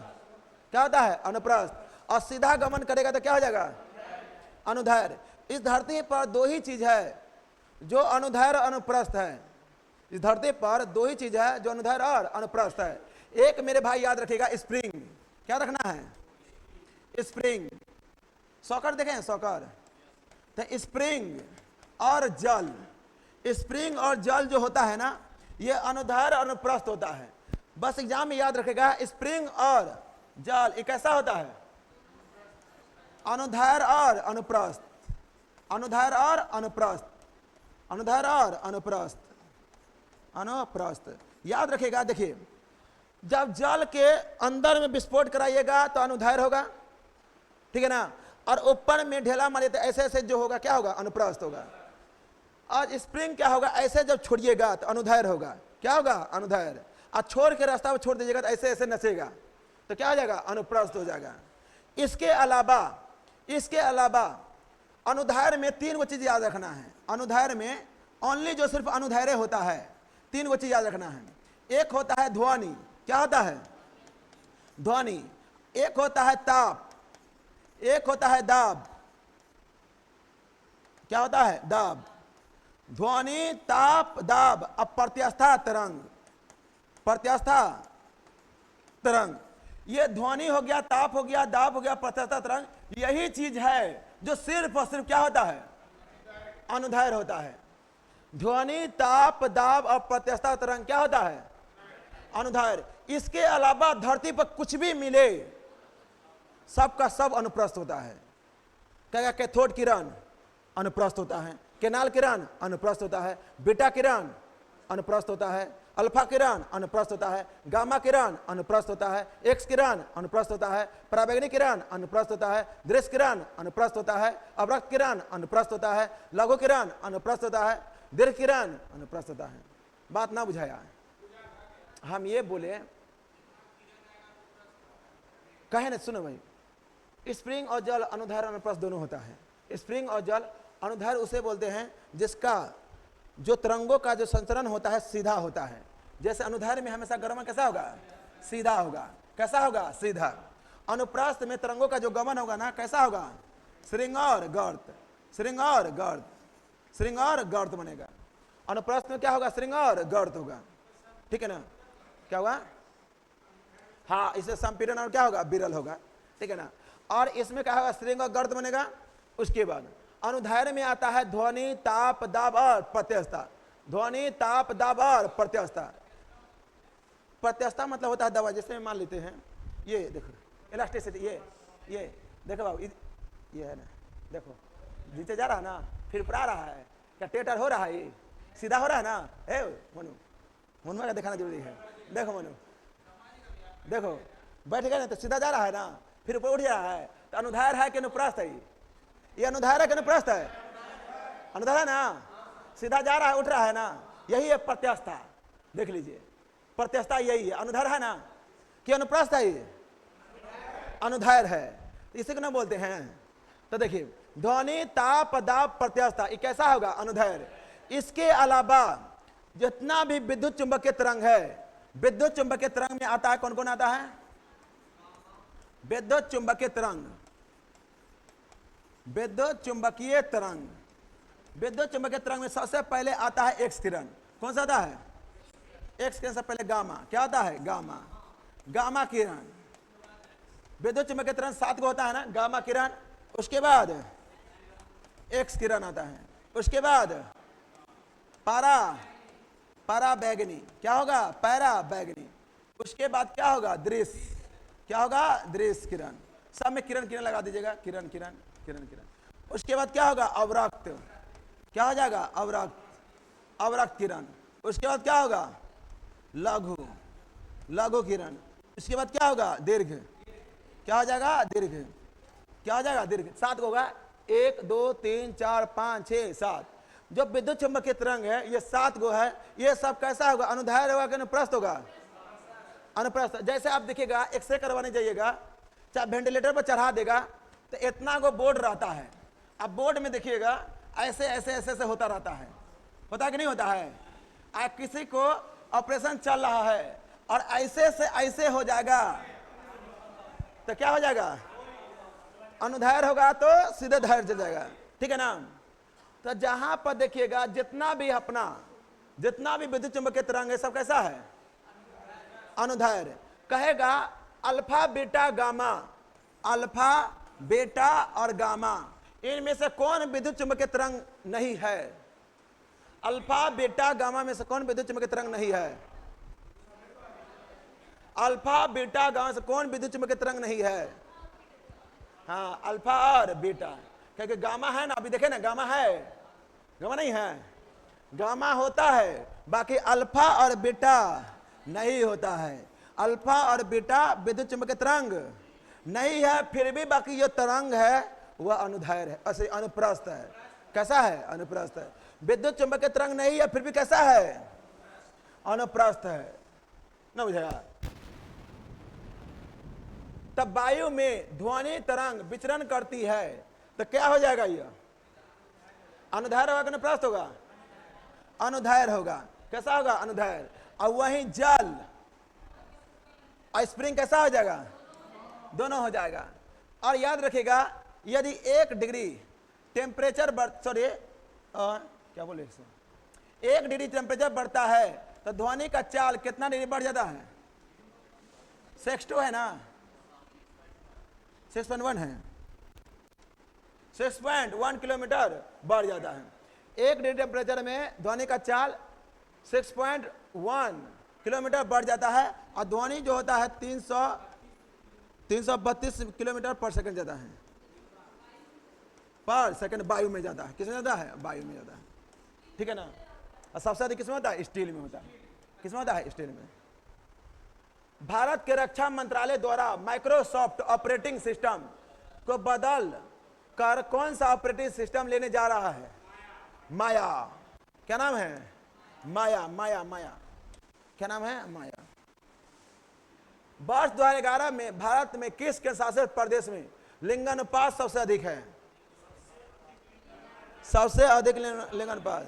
क्या होता है? अनुप्रस्थ। और सीधा गमन करेगा तो क्या हो जाएगा? अनुदैर्घ्य। इस धरती पर दो ही चीज है जो अनुदैर्घ्य और अनुप्रस्थ है। इस धरती पर दो ही चीज है जो अनुदैर्घ्य और अनुप्रस्थ है। एक मेरे भाई याद रखिएगा, स्प्रिंग। क्या रखना है? स्प्रिंग। सॉकर देखें, सॉकर। तो स्प्रिंग और जल, स्प्रिंग और जल जो होता है ना, ये अनुदैर्घ्य और अनुप्रस्थ होता है। बस एग्जाम में याद रखेगा, स्प्रिंग और जल ये कैसा होता है? अनुदैर्घ्य और अनुप्रस्थ, अनुदैर्घ्य और अनुप्रस्थ, अनुदैर्घ्य और अनुप्रस्थ, अनुप्रस्थ याद रखेगा। देखिए, जब जल के अंदर में विस्फोट कराइएगा तो अनुदैर्घ्य होगा, ठीक है ना। और ऊपर में ढेला मारिए तो ऐसे ऐसे जो होगा क्या होगा? अनुप्रस्थ होगा। और स्प्रिंग क्या होगा? ऐसे जब छोड़िएगा तो अनुदैर्घ्य होगा। क्या होगा? अनुदैर्घ्य। और छोड़ के रास्ता पर छोड़ दीजिएगा तो ऐसे ऐसे नसेगा तो क्या हो जाएगा? अनुप्रस्थ हो जाएगा। इसके अलावा अनुदैर्घ्य में तीन वो चीज याद रखना है। अनुदैर्घ्य में ओनली जो सिर्फ अनुदैर्घ्य होता है, तीन वो चीज याद रखना है। एक होता है ध्वनि। क्या होता है? ध्वनि। एक होता है ताप, एक होता है दाब। क्या होता है? दाब। ध्वनि, ताप, दाब। अब प्रत्यास्था तरंग, प्रत्यास्था तरंग, ये ध्वनि हो गया, ताप हो गया, दाब हो गया, प्रत्यास्था तरंग, यही चीज है जो सिर्फ और सिर्फ क्या होता है? अनुदैर्घ्य होता है। ध्वनि, ताप, दाब और प्रत्यास्था तरंग क्या होता है? अनुदैर्घ्य। इसके अलावा धरती पर कुछ भी मिले सबका सब अनुप्रस्थ होता है। क्या? कैथोड किरण अनुप्रस्थ होता है, केनाल किरण अनुप्रस्थ होता है, बीटा किरण अनुप्रस्थ होता है, अल्फा किरण अनुप्रस्थ होता है, गामा किरण अनुप्रस्थ होता है, एक्स किरण अनुप्रस्थ होता है, पराबैंगनी किरण अनुप्रस्थ होता है, दृश्य किरण अनुप्रस्थ होता है, अवरक्त किरण अनुप्रस्थ होता है, लघु किरण अनुप्रस्थ होता है, दीर्घ किरण अनुप्रस्थ होता है। बात ना बुझाया? हम ये बोले, कहे ना, सुनो भाई, स्प्रिंग और जल अनुदैर्घ्य अनुप्रस्थ दोनों होता है। स्प्रिंग और जल अनुदैर्घ्य उसे बोलते हैं जिसका जो तरंगों का जो संचरण होता है सीधा होता है। जैसे अनुदैर्घ्य में हमेशा गमन कैसा होगा? सीधा होगा। कैसा होगा? सीधा। अनुप्रस्थ में तरंगों का जो गमन होगा ना कैसा होगा? श्रृंग और गर्त, श्रृंग और गर्त, श्रृंग और गर्त बनेगा। अनुप्रस्थ में क्या होगा? श्रृंग और गर्त होगा, ठीक है ना। क्या होगा? हाँ, इसे संपीड़न और क्या होगा? विरल होगा, ठीक है ना। और इसमें क्या होगा? श्रृंग और गर्त बनेगा। उसके बाद अनुदैर्घ्य में आता है ध्वनि, ताप, दाब और प्रत्यस्था। ध्वनि, ताप, दाब और प्रत्यस्था। प्रत्यस्था मतलब होता है दवा। जैसे मान लेते हैं, ये देखो इलास्टिसिटी, ये देखो बाबू, ये है ना, देखो नीचे जा रहा है ना, फिर ऊपर आ रहा है। क्या टेटर हो रहा है? ये सीधा हो रहा है ना? ए मनु, मनुआ का दिखाना जरूरी है। देखो मनु, देखो बैठ गए ना तो सीधा जा रहा है ना, फिर ऊपर उठ रहा है, तो अनुदैर्घ्य है कि अनुप्रस्थ है? ये अनुदैर्घ्य है कि अनुप्रस्थ है? अनुदैर्घ्य है ना, सीधा जा रहा है, उठ रहा है ना, यही है प्रत्यास्था। देख लीजिए, प्रत्यास्था यही है। अनुदैर्घ्य है ना कि अनुप्रस्थ है? ये अनुदैर्घ्य है, इसी को ना बोलते हैं। तो देखिए, ध्वनि, ताप, दाब, प्रत्यास्था, ये कैसा होगा? अनुदैर्घ्य। इसके अलावा जितना भी विद्युत चुंबकीय तरंग है, विद्युत चुंबकीय तरंग में आता है, कौन कौन आता है? विद्युत चुंबकीय तरंग, विद्युत चुंबकीय तरंग, विद्युत चुंबकीय तरंग में सबसे पहले आता है एक्स किरण। कौन सा आता है? एक्स किरण से पहले गामा। क्या आता है? गामा, गामा किरण। विद्युत चुंबकीय तरंग 7 को होता है ना, गामा किरण, उसके बाद एक्स किरण आता है, उसके बाद पारा बैगनी। क्या होगा? पैरा बैगनी, उसके बाद क्या होगा? दृश्य। क्या होगा? दृश्य किरण। सब में किरण किरण लगा दीजिएगा, किरण किरण किरण किरण। उसके बाद क्या होगा? अवरक्त। क्या हो जाएगा? अवरक्त, अवरक्त किरण। उसके बाद क्या होगा? लघु, लघु किरण। उसके बाद क्या होगा? दीर्घ। क्या हो जाएगा? दीर्घ। क्या हो जाएगा? दीर्घ। 7 होगा, 1 2 3 4 5 6 7। जो विद्युत चुंबकीय तरंग है ये 7 गो है। ये सब कैसा होगा? अनुदैर्घ्य होगा कि अनुप्रस्थ होगा? अनुप्रस्थ। जैसे आप देखिएगा, एक्सरे करवाने जाइएगा, चाहे वेंटिलेटर पर चढ़ा देगा तो इतना को बोर्ड रहता है। अब बोर्ड में देखिएगा ऐसे ऐसे ऐसे ऐसे होता रहता है, होता कि नहीं होता है? किसी को ऑपरेशन चल रहा है और ऐसे से ऐसे हो जाएगा तो क्या हो जाएगा? अनुदैर्घ्य होगा तो सीधे धैर्य चल जाएगा, ठीक है ना? तो जहां पर देखिएगा जितना भी विद्युत चुंबकीय तरंग है सब कैसा है? अनुदैर्घ्य। कहेगा alpha beta gamma, alpha beta और गामा, इनमें से कौन विद्युत चुंबकीय तरंग नहीं है? अल्फा बीटा गामा में से कौन विद्युत चुंबकीय तरंग नहीं है? अल्फा बीटा गामा से कौन विद्युत चुंबकीय तरंग नहीं है? हाँ, अल्फा और बीटा। क्योंकि गामा है ना, अभी देखे ना, गामा है, गामा नहीं है? गामा होता है, बाकी अल्फा और बीटा नहीं होता है। अल्फा और बीटा विद्युत चुंबकीय तरंग नहीं है, फिर भी बाकी जो तरंग है वह अनुदैर्घ्य है, ऐसे अनुप्रस्थ है। कैसा है? अनुप्रस्थ है। विद्युत चुंबकीय तरंग नहीं है फिर भी कैसा है? अनुप्रस्थ है। ना बुझाया? तब वायु में ध्वनि तरंग विचरण करती है तो क्या हो जाएगा? यह अनुदैर्घ्य होगा कि अनुप्रस्थ होगा? अनुदैर्घ्य होगा। कैसा होगा? अनुदैर्घ्य। और वहीं जल और स्प्रिंग कैसा हो जाएगा? दोनों हो जाएगा। और याद रखिएगा, यदि 1 डिग्री टेम्परेचर क्या बोले, 1 डिग्री टेम्परेचर बढ़ता है तो ध्वनि का चाल कितना डिग्री बढ़ जाता है? 6.2 है ना? 6.1 है, 6.1 किलोमीटर बढ़ जाता है। 1 डिग्री टेम्परेचर में ध्वनि का चाल 6.1 किलोमीटर बढ़ जाता है और ध्वनि जो होता है 332 किलोमीटर पर सेकंड जाता है, पर सेकंड वायु में जाता है। किसमें जाता है? वायु में जाता है, ठीक है ना? और सबसे अधिक किसमें होता है? स्टील में होता है। किसमें होता है? स्टील में। भारत के रक्षा मंत्रालय द्वारा माइक्रोसॉफ्ट ऑपरेटिंग सिस्टम को बदल कर कौन सा ऑपरेटिंग सिस्टम लेने जा रहा है? माया। क्या नाम है? माया, माया, माया। क्या नाम है? माया। वर्ष 2011 में भारत में किस केंद्र शासित प्रदेश में लिंगानुपात सबसे अधिक है? सबसे अधिक लिंगानुपात,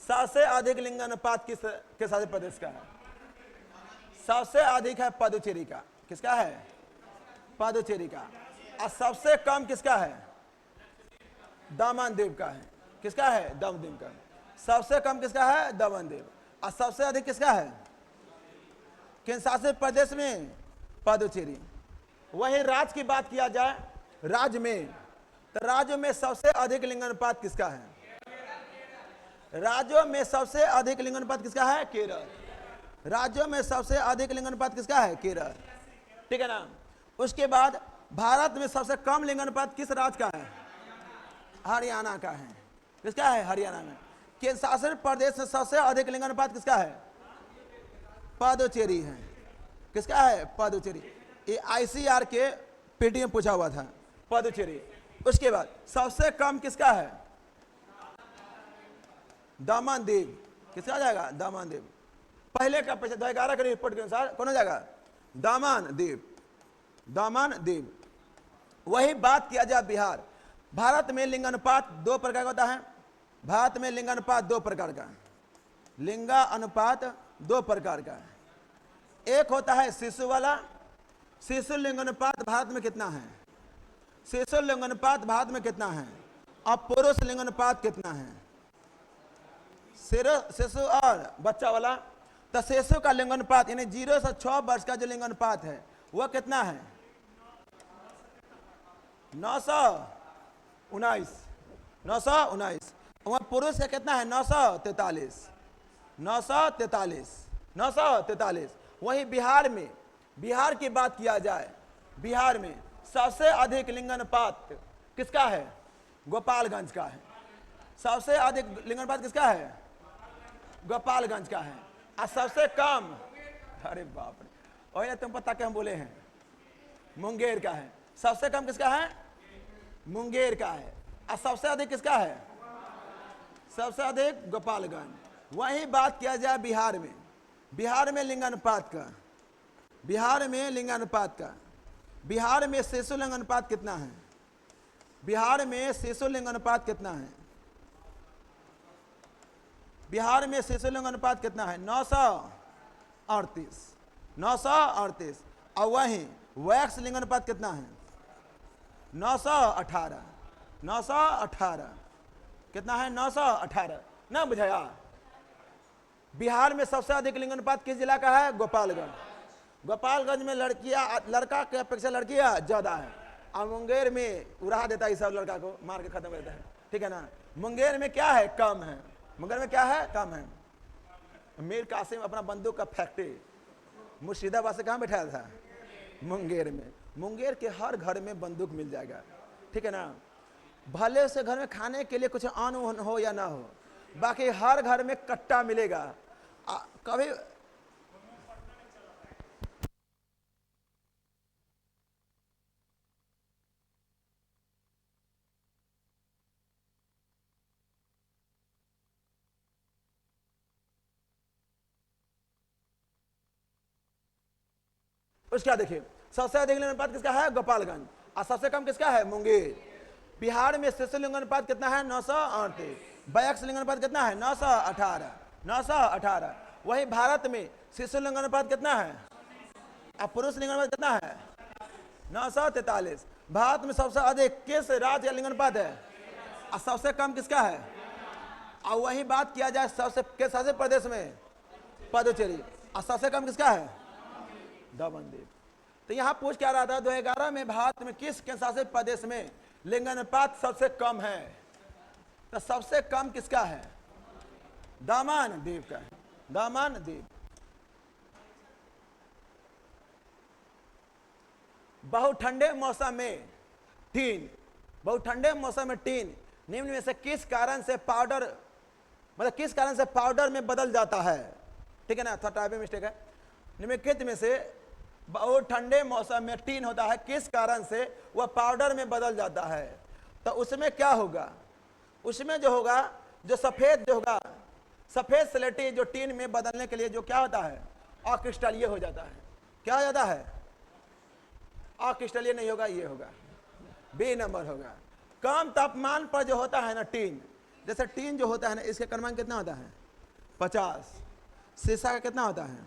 सबसे अधिक लिंगानुपात किस के शासित प्रदेश का है? सबसे अधिक है पुडुचेरी का। किसका है? पुडुचेरी का। और सबसे कम किसका है? दमन दीव का है। किसका है? दमन दीव का। सबसे कम किसका है? दमन दीव। और सबसे अधिक किसका है? केंद्र शासित प्रदेश में पुडुचेरी। वही राज्य की बात किया जाए, राज्य में, तो राज्यों में सबसे अधिक लिंगानुपात किसका है? राज्यों में सबसे अधिक लिंगानुपात किसका है? केरल। राज्यों में सबसे अधिक लिंगानुपात किसका है? केरल, ठीक है ना? उसके बाद भारत में सबसे कम लिंगानुपात किस राज्य का है? हरियाणा का है। किसका है? हरियाणा में। केंद्र शासित प्रदेश में सबसे अधिक लिंगानुपात किसका है? पुडुचेरी है। किसका है? पुडुचेरी। ये ICR के पेटी में पूछा हुआ था, पुडुचेरी। उसके बाद सबसे कम किसका है? दमन दीव। किसका जाएगा? दमन दीव। पहले का 2011 के रिपोर्ट के अनुसार कौन हो जाएगा? दमन दीव, दमन दीव। वही बात किया जाए बिहार। भारत में लिंगानुपात 2 प्रकार का होता है। भारत में लिंगानुपात 2 प्रकार का है। लिंगा अनुपात 2 प्रकार का है। एक होता है शिशु वाला। शिशु लिंगानुपात भारत में कितना है? शिशु लिंगानुपात भारत में कितना है? और पुरुष लिंगानुपात कितना है? शिशु और बच्चा वाला। तो शिशु का लिंगानुपात यानी 0 से 6 वर्ष का जो लिंगानुपात है वह कितना है? 919। 919। वह पुरुष का कितना है? 943। 943। 943। वहीं बिहार की बात किया जाए, बिहार में सबसे अधिक लिंगानुपात किसका है? गोपालगंज का है। सबसे अधिक लिंगानुपात किसका है? गोपालगंज का है। और सबसे कम, अरे बाप रे, वही ना तुम पता क्या हम बोले हैं, मुंगेर का है। सबसे कम किसका है? मुंगेर का है। और सबसे अधिक किसका है? सबसे अधिक गोपालगंज। वहीं बात किया जाए बिहार में लिंगानुपात का, बिहार में शिशु लिंगानुपात कितना है? बिहार में शिशु लिंगानुपात कितना है? बिहार में शिशु लिंगानुपात कितना है? 938। और वहीं वैक्स लिंगानुपात कितना है? 918। कितना है? 918। ना बुझाया? बिहार में सबसे अधिक लिंगानुपात किस जिला का है? गोपालगंज में लड़का के अपेक्षा लड़कियां ज्यादा है। और मुंगेर में उड़ा देता है, सब लड़का को मार के खत्म कर देता है, ठीक है ना। मुंगेर में क्या है? कम है। मुंगेर में क्या है? कम है। मीर कासिम अपना बंदूक का फैक्ट्री मुर्शिदाबाद से कहाँ बैठाया था? मुंगेर में। मुंगेर के हर घर में बंदूक मिल जाएगा, ठीक है ना। भले से घर में खाने के लिए कुछ अन्न हो या ना हो, बाकी हर घर में कट्टा मिलेगा। कभी उसका देखिए, सबसे अधिक लिंगानुपात किसका है? गोपालगंज। और सबसे कम किसका है? मुंगेर। बिहार में शिशु लिंगानुपात कितना है? 938। वैक्स लिंगानुपात कितना है? 918। वही भारत में शिशु लिंगानुपात कितना है? और पुरुष लिंगानुपात कितना है? 943। भारत में सबसे अधिक किस राज्य का लिंगानुपात है? और सबसे कम किसका है? और वही बात किया जाए सबसे किस शासित प्रदेश में? पुडुचेरी। और सबसे कम किसका है? दमनदीव। तो यहाँ पूछ क्या रहा था, 2011 में भारत में किस केंद्र शासित प्रदेश में लिंगानुपात सबसे कम है? तो सबसे कम किसका है? दमनदीव का है। दमनदीव। बहुत ठंडे मौसम में टीन निम्न में से किस कारण से पाउडर, मतलब किस कारण से पाउडर में बदल जाता है? ठीक है ना, थोड़ा टाइपिंग मिस्टेक है। निम्नलिखित में से बहुत ठंडे मौसम में टीन होता है, किस कारण से वह पाउडर में बदल जाता है? तो उसमें क्या होगा? उसमें जो होगा, जो सफेद स्लेटी जो टीन में बदलने के लिए जो क्या होता है? अक्रिस्टलीय हो जाता है। क्या हो जाता है? अक्रिस्टलीय नहीं होगा, ये होगा, बी नंबर होगा। कम तापमान पर जो होता है ना टीन, जैसे टीन जो होता है ना, इसके क्रमांक कितना होता है? 50। शीशा का कितना होता है?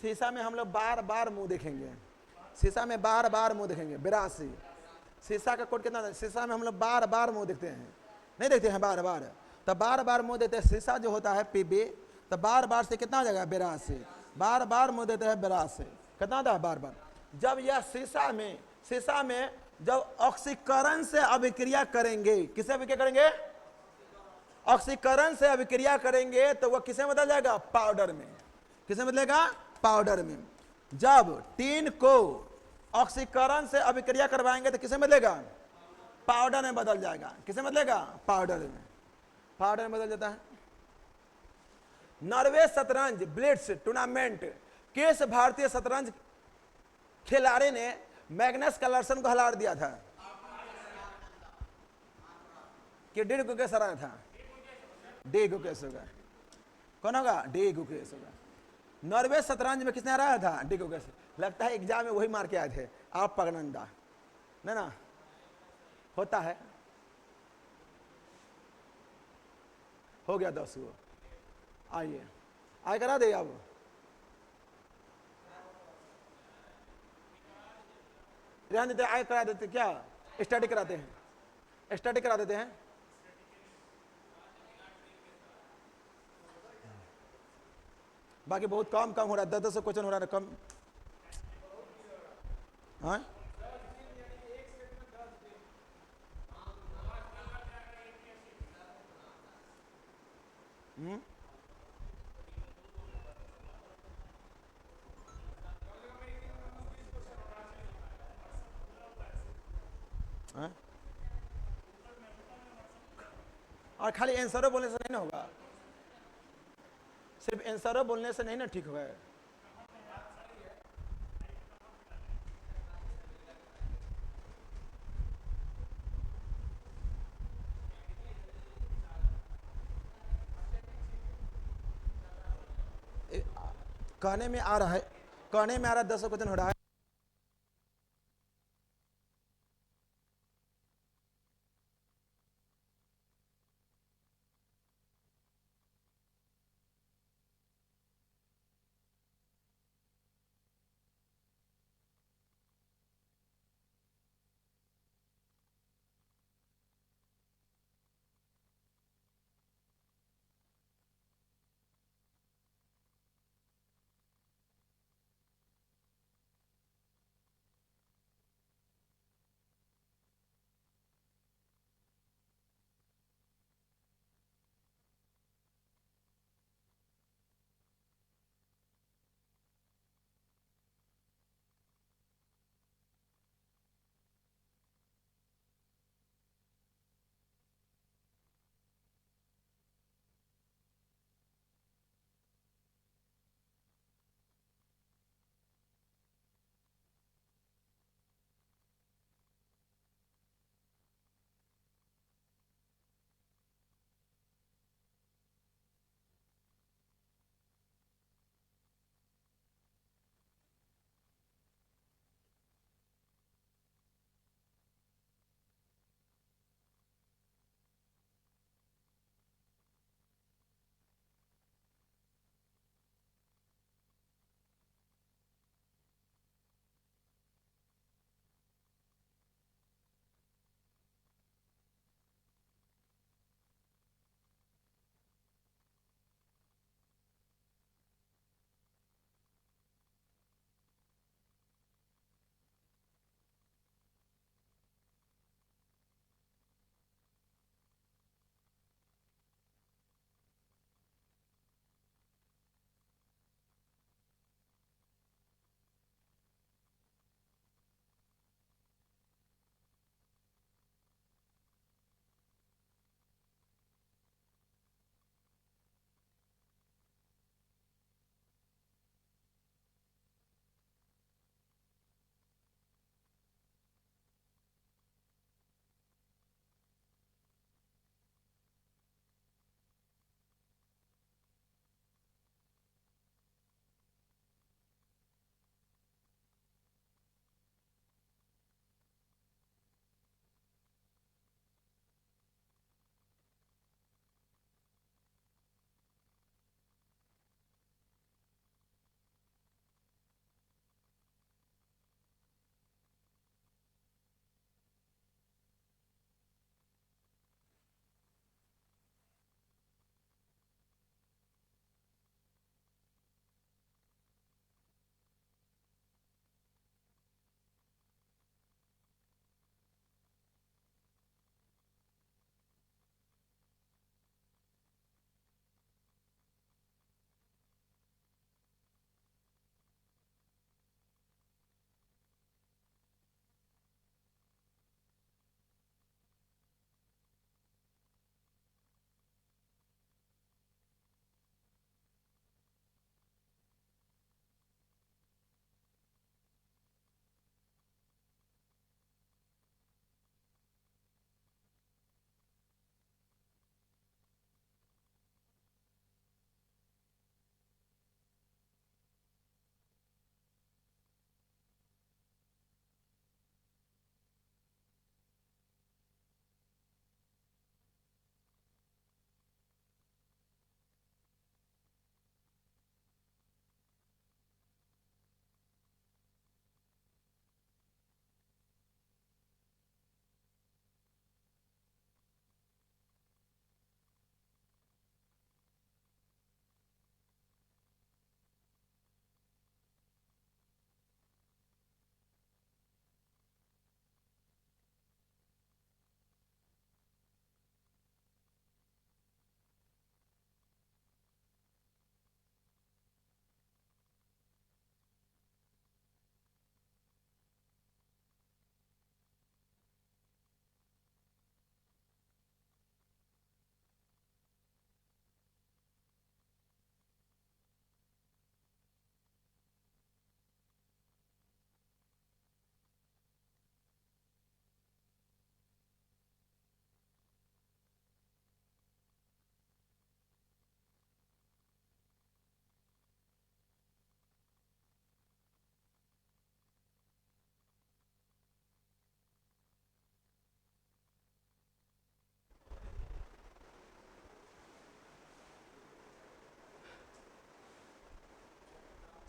शीशा में हम लोग बार बार मुंह देखेंगे, 82। शीशा का कोड कितना? शीशा में हम लोग बार बार मुंह देखते हैं, नहीं देखते हैं बार बार, तो बार बार मुंह देते हैं। शीशा जो होता है पीबी, तो बार बार से कितना हो जाएगा? 82। बार बार मुंह देते हैं 82। कितना होता है? बार बार। जब यह शीशा में जब ऑक्सीकरण से अभिक्रिया करेंगे, किसे अभिक्रिया करेंगे? ऑक्सीकरण से अभिक्रिया करेंगे, तो वह किसे बदल जाएगा? पाउडर में। किसे बदलेगा? पाउडर में। जब टीन को ऑक्सीकरण से अभिक्रिया करवाएंगे तो किसे बदलेगा? पाउडर में बदल जाएगा। किसे बदलेगा? पाउडर में। पाउडर में बदल जाता है। नॉर्वे शतरंज ब्लिट्ज टूर्नामेंट किस भारतीय शतरंज खिलाड़ी ने मैग्नस कार्लसन को हरा दिया था? कि डी गुकेश हराया था? डी गुकेश होगा। कौन होगा? डी गुकेश होगा। नॉर्वे शतरंज में किसने हराया था? डी गुकेश। लगता है एग्जाम में वही मार के आए थे आप, पगनंदा ना होता है। हो गया 10 वो। आइए आए करा दे। अब ध्यान देते, आए करा देते, क्या स्टडी कराते हैं? स्टडी करा देते हैं। बाकी बहुत कम हो रहा है, 10 क्वेश्चन हो रहा है कम। हाँ हाँ? और खाली आंसरों बोलने से नहीं ना होगा, सिर्फ आंसरों बोलने से नहीं ना ठीक होगा। कहने में आ रहा है, कहने में आ रहा है 10 क्वेश्चन हो रहा है।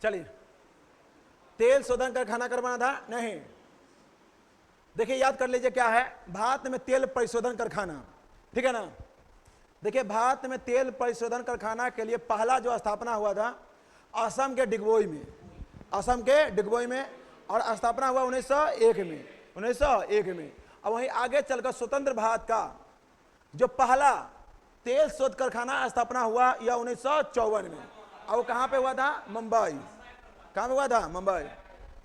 चलिए, तेल शोधन कारखाना करवाना था? नहीं। देखिए याद कर लीजिए क्या है, भारत में तेल परिशोधन कारखाना, ठीक है ना। देखिए भारत में तेल परिशोधन कारखाना के लिए पहला जो स्थापना हुआ था असम के डिगबोई में, असम के डिगबोई में, और स्थापना हुआ 1901 में, 1901 में। और वहीं आगे चलकर स्वतंत्र भारत का जो पहला तेल शोध कारखाना स्थापना हुआ यह 1954 में, और वो कहाँ पे हुआ था? मुंबई। कहाँ पे हुआ था? मुंबई।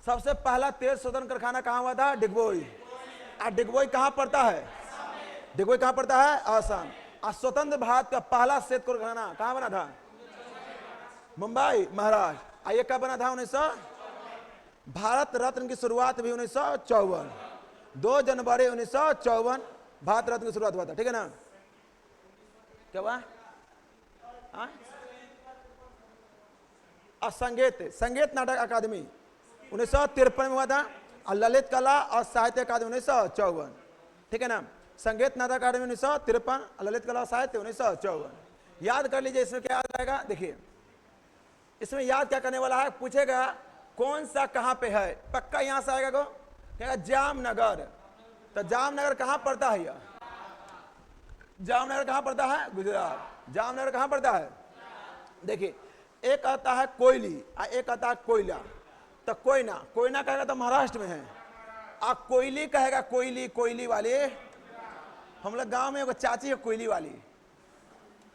सबसे पहला तेल शोधन कारखाना कहाँ हुआ था? डिगबोई। और डिगबोई कहाँ पड़ता है? डिगबोई कहाँ पड़ता है? असम। और स्वतंत्र भारत का पहला श्वेत कारखाना कहाँ बना था? मुंबई, महाराष्ट्र। ये कब बना था? 1900। भारत रत्न की शुरुआत भी 1954, 2 जनवरी 1954 भारत रत्न की शुरुआत हुआ था, ठीक है ना। क्या हुआ? संगीत नाटक अकादमी 1953 में हुआ था, और ललित कला और साहित्य अकादमी 1954, ठीक है ना। संगीत नाटक अकादमी 1953, ललित कला और साहित्य 1954। याद कर लीजिए, इसमें क्या याद आएगा? देखिए इसमें याद क्या करने वाला है, पूछेगा कौन सा कहाँ पे है, पक्का यहां से आएगा को, कहेगा जामनगर। तो जामनगर कहाँ पड़ता है? यह जामनगर कहाँ पड़ता है? गुजरात। जामनगर कहाँ पड़ता है? देखिए एक आता है कोयली और एक आता है कोयला। तो कोयना, कोयना कहेगा तो महाराष्ट्र में है, और कोयली कहेगा कोयली, कोयली वाली। हम लोग गांव में एक चाची है कोयली वाली,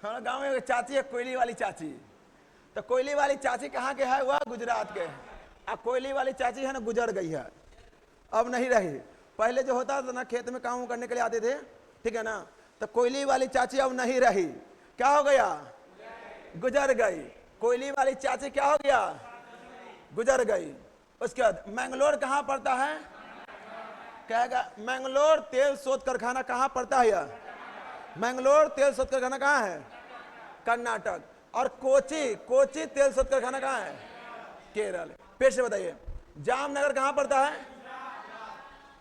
हम लोग गांव में एक चाची है कोयली वाली चाची। तो कोयली वाली चाची कहाँ के है? वह गुजरात के। और कोयली वाली चाची है ना, गुजर गई है, अब नहीं रही। पहले जो होता था ना, खेत में काम करने के लिए आते थे, ठीक है ना। तो कोयली वाली चाची अब नहीं रही, क्या हो गया? गुजर गई। कोयली वाली चाची क्या हो गया? गुजर गई। उसके बाद मैंगलोर कहाँ पड़ता है? कहेगा मैंगलोर तेल शोध कारखाना कहाँ पड़ता है? यह मैंगलोर तेल शोध कारखाना कहाँ है? कर्नाटक। और कोची, कोची तेल शोध कारखाना कहाँ है? केरल। फिर से बताइए, जामनगर कहाँ पड़ता है?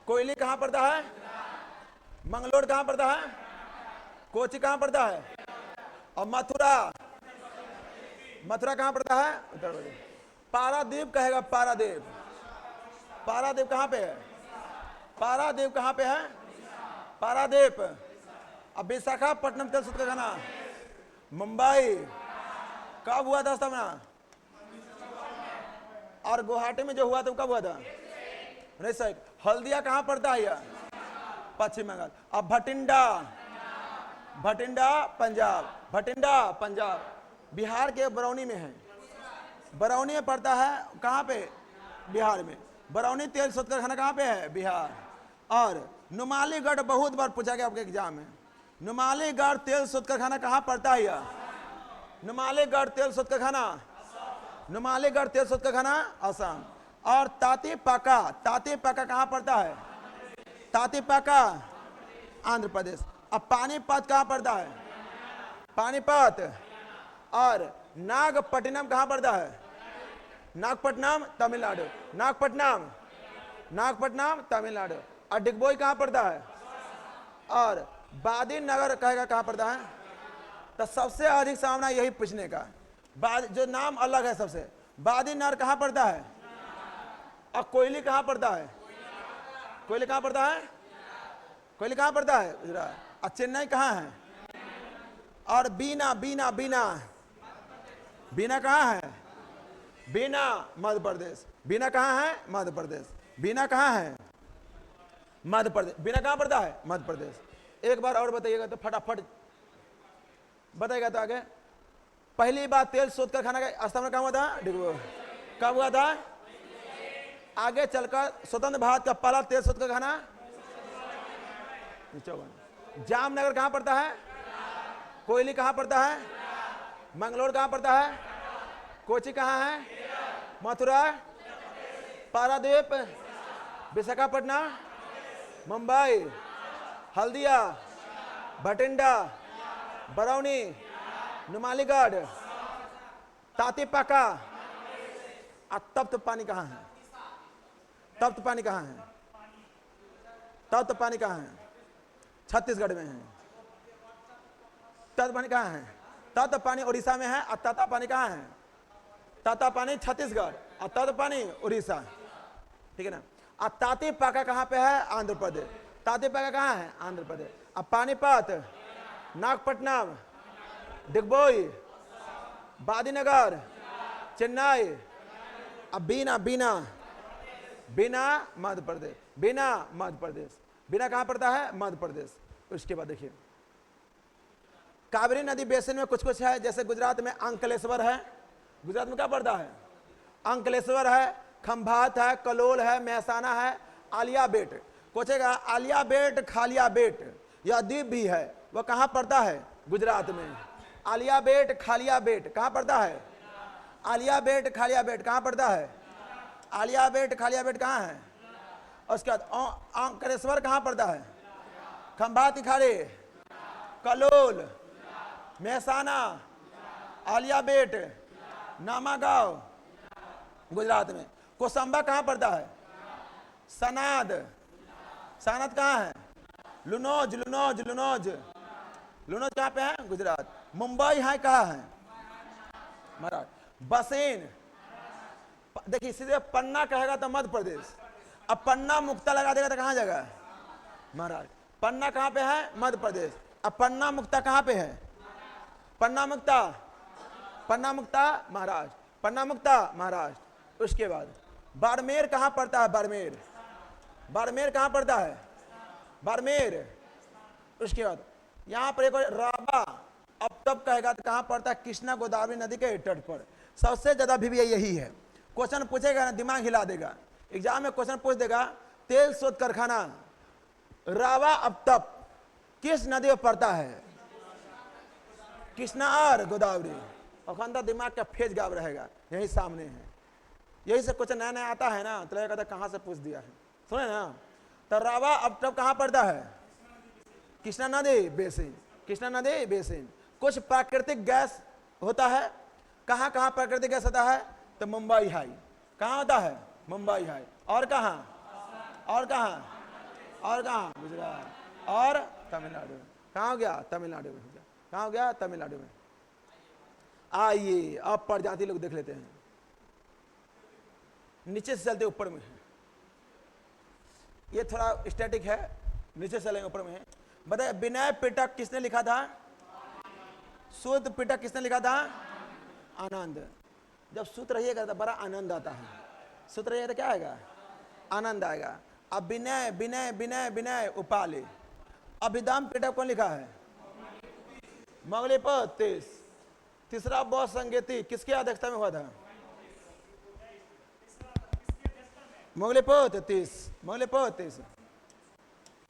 कोयली कहाँ पड़ता है? मंगलोर कहाँ पड़ता है? कोची कहाँ पड़ता है? और मथुरा, मथुरा कहाँ पड़ता है? उत्तर प्रदेश। पारादीप कहेगा पारादीप, पारादीप कहाँ पे है? पारादीप कहाँ पे है? पारादीप। अब विशाखापट्टनम तेल शोध कारखाना मुंबई। कब हुआ था स्थापना? और गुवाहाटी में जो हुआ था कब हुआ था? 1901। हल्दिया कहाँ पड़ता है? यह पश्चिम बंगाल। अब भटिंडा, भटिंडा पंजाब, भटिंडा पंजाब बिहार के बरौनी में है, बरौनी में पड़ता है। कहाँ पे? बिहार में। बरौनी तेल शोध कारखाना कहाँ पे है? बिहार। और नुमालीगढ़ बहुत बार पूछा गया आपके एग्जाम में, नुमालीगढ़ तेल शोध कारखाना कहाँ पड़ता है? यह नुमालीगढ़ तेल शोध कारखाना, नुमालीगढ़ तेल शोध कारखाना असम। और तातीपाका, तातीपाका कहाँ पड़ता है? तातीपाका आंध्र प्रदेश। अब पानीपत कहाँ पड़ता है? पानीपत। और नागपट्टिनम कहाँ पड़ता है? नागपट्टनम तमिलनाडु, नागपट्टनम, नागपट्टनम तमिलनाडु। और डिगबोई कहाँ पड़ता है? और बादी नगर कहेगा कहाँ पड़ता है? तो सबसे अधिक सामना यही पूछने का, जो नाम अलग है सबसे। बादी नगर कहाँ पड़ता है? और कोयली कहाँ पड़ता है? कोयली कहाँ पड़ता है? कोयली कहाँ पड़ता है? गुजरात। और चेन्नई कहाँ है? और बीना, बीना, बीना, बीना कहाँ है? बीना मध्य प्रदेश। बीना कहाँ है? मध्य प्रदेश। बीना कहाँ है? मध्य प्रदेश। बीना कहाँ पड़ता है? मध्य प्रदेश। एक बार और बताइएगा तो फटाफट बताइएगा तो आगे। पहली बार तेल शोध कारखाना का स्थापना कहाँ हुआ था? डिगबोई। कब हुआ था? आगे चलकर स्वतंत्र भारत का पहला तेल शोध कारखाना 54। जामनगर कहाँ पड़ता है? कोयली कहाँ पड़ता है? मंगलोर कहाँ पड़ता है? कोची कहाँ है? मथुरा, पारादीप, विशाखापट्टनम, मुंबई, हल्दिया, भटिंडा, बरौनी, नुमालीगढ़, तातीपाका। और तप्त पानी कहाँ है? तप्त पानी कहाँ है? तप्त पानी कहाँ है? छत्तीसगढ़ में है। तप्त पानी कहाँ है? तप्त पानी उड़ीसा में है। और तता पानी कहाँ है? तातापानी छत्तीसगढ़ और तत्पानी उड़ीसा, ठीक है ना। और तातीपाका कहाँ पे है? आंध्र प्रदेश। तातीपाका कहाँ है? आंध्र प्रदेश। अब पानीपत, नागपट्टनम, डिगबोई, बादीनगर, चेन्नई, अब बीना, बीना, बीना मध्य प्रदेश, बीना मध्य प्रदेश। बीना कहाँ पड़ता है? मध्य प्रदेश। उसके बाद देखिए कावेरी नदी बेसिन में कुछ कुछ है, जैसे गुजरात में अंकलेश्वर है। गुजरात में क्या पड़ता है? अंकलेश्वर है, खंभात है, कलोल है, महसाना है, आलिया बेट। पूछेगा आलिया बेट, खालिया बेट, यह द्वीप भी है, वह कहाँ पड़ता है? गुजरात में। आलिया बेट, खालिया बेट कहाँ पड़ता है? आलिया बेट, खालिया बेट कहाँ पड़ता है? आलिया बेट, खालिया बेट कहाँ है? उसके बाद अंकलेश्वर कहाँ पड़ता है? खंभात की खाड़ी, कलोल, महसाना, आलिया बेट, नामागांव गुजरात में। कोसंबा कहाँ पड़ता है? सनाद, सनाद कहाँ है? लुनोज, लुनोज, लुनोज, लुनोज कहाँ पे है? गुजरात। मुंबई है कहाँ है? महाराष्ट्र। बसेन, देखिए सीधे पन्ना कहेगा तो मध्य प्रदेश, अब पन्ना मुक्ता लगा देगा तो कहाँ जाएगा? महाराष्ट्र। पन्ना कहाँ पे है? मध्य प्रदेश। अब पन्ना मुक्ता कहाँ पे है? पन्ना मुक्ता, पन्ना मुक्ता महाराष्ट्र, पन्ना मुक्ता महाराष्ट्र। उसके बाद बाड़मेर कहाँ पड़ता है? बाड़मेर, बाड़मेर कहाँ पड़ता है? बाड़मेर। उसके बाद यहाँ पर एक राबा, अब तब कहेगा तो कहाँ पड़ता है? कृष्णा गोदावरी नदी के तट पर। सबसे ज्यादा भी यही है। क्वेश्चन पूछेगा ना, दिमाग हिला देगा। एग्जाम में क्वेश्चन पूछ देगा, तेल शोध कारखाना रावा अब तब किस नदी में पड़ता है? कृष्णा और गोदावरी। और दिमाग का फेज गायब रहेगा, यही सामने है। यही से क्वेश्चन नया नया आता है ना, तो लगेगा कहाँ से पूछ दिया है। सुने ना, तो रावा अब तब कहाँ पड़ता है? कृष्णा नदी बेसिन, कृष्णा नदी बेसिन। कुछ प्राकृतिक गैस होता है, कहाँ कहाँ प्राकृतिक गैस होता है? तो मुंबई हाई, कहाँ होता है? मुंबई हाई। और कहाँ? और कहाँ? और कहाँ? गुजरात और तमिलनाडु में। कहाँ हो गया? तमिलनाडु में हो गया। कहाँ हो गया? तमिलनाडु में। आइए अब प्रजाति लोग देख लेते हैं। नीचे से चलते ऊपर में है, ये थोड़ा स्टैटिक है, नीचे से चलेंगे ऊपर में है। बताइए विनय पिटक किसने लिखा था? शुद्ध पिटक किसने लिखा था? आनंद। जब सूत्र रहिएगा तो बड़ा आनंद आता है। सूत्र रहिएगा तो क्या आएगा? आनंद आएगा। अब विनय, विनय, विनय, विनय उपाले। अभिधाम पिटक कौन लिखा है? मंगलीपत 30। तीसरा बौद्ध संगीति किसकी अध्यक्षता में हुआ था? मंगलीपत 30, मंगलीपत 30।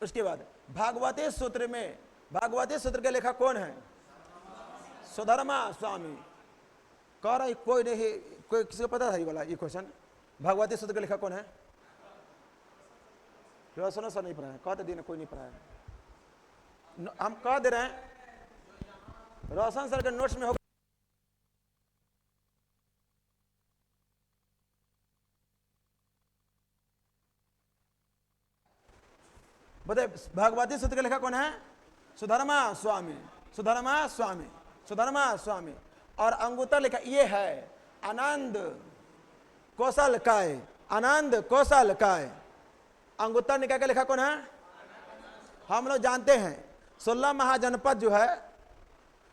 उसके बाद भागवती सूत्र में, भागवती सूत्र के लेखक कौन है? सुधर्मा स्वामी। कह रहा कोई नहीं, कोई किसी को पता था ये वाला ये क्वेश्चन? भागवती सूत्र के लेखक कौन है? रोशन सर नहीं पढ़ा है, कहते दिन कोई नहीं पढ़ा है। हम कह दे रहे हैं रोशन सर के नोट्स में होगा। बताइए भागवती सूत्र के लेखक कौन है? सुधर्मा स्वामी, सुधर्मा स्वामी, सुधर्मा स्वामी। और अंगुत्तर लिखा ये है आनंद कौशल काय, आनंद कौशल काय। अंगुत्तर निकाय का लेखा कौन है? हम लोग जानते हैं 16 महाजनपद जो है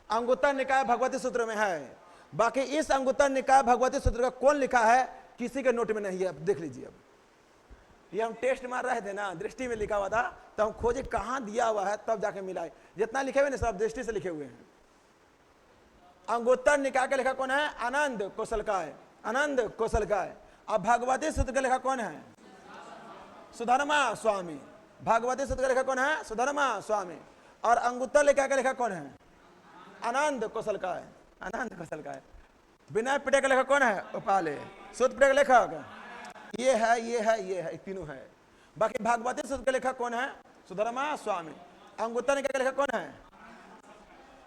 अंगुत्तर निकाय भगवती सूत्र में है। बाकी इस अंगुत्तर निकाय भगवती सूत्र का कौन लिखा है किसी के नोट में नहीं है। अब देख लीजिए, अब ये हम टेस्ट मार रहे थे ना, दृष्टि में लिखा हुआ था, तो हम खोजे कहां दिया हुआ है, तब जाके मिला है। जितना लिखे हुए ना सब दृष्टि से लिखे हुए हैं। अंगुत्तर निकाय का लेखा कौन है? आनंद कौशलकाय, आनंद कौशलकाय। अब भगवती सूत्र का लेखा कौन है? सुधर्मा स्वामी। भगवती सूत्र का लेखा कौन है? सुधर्मा स्वामी। और अंगुत्तर निकाय का लेखा कौन है? आनंद कौशलकाय, आनंद कौशलकाय। विनय पिटक का लेखक कौन है? उपाले। सूत्र पिटक का लेखक ये है, ये है, ये है, तीनों है। बाकी भागवती सूत्र के लेखक कौन है? सुधर्मा स्वामी। अंगुत्तर निकाय का लेखक कौन है?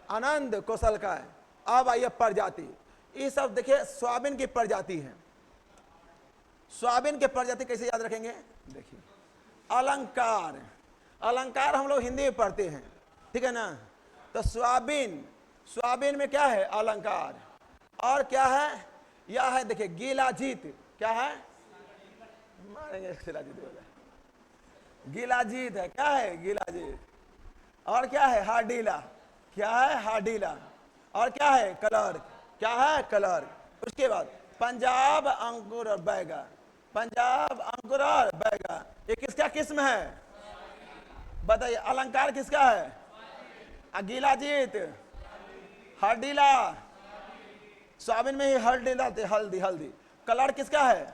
आनंद कौशलकाय। अब आइए प्रजाति। ये सब देखिए सोयाबीन की प्रजाति है। सोयाबीन की प्रजाति कैसे याद रखेंगे? देखिए अलंकार, अलंकार हम लोग हिंदी में पढ़ते हैं, ठीक है ना। तो सोयाबीन, सोयाबीन में क्या है? अलंकार। और क्या है? यह है देखिए गिलाजीत, क्या है, मारेंगे शिलाजीत बोला, गिलाजीत है, क्या है गिलाजीत, और क्या है हाडीला, क्या है हाडीला, और क्या है कलर, क्या है कलर। उसके बाद पंजाब अंकुर और बैगा, पंजाब अंकुर और बैगा, ये किसका किस्म है बताइए, अलंकार किसका है, गिलाजीत, हरडीला, सोयाबीन में ही हरडीला थे, हल्दी हल्दी, कलर किसका है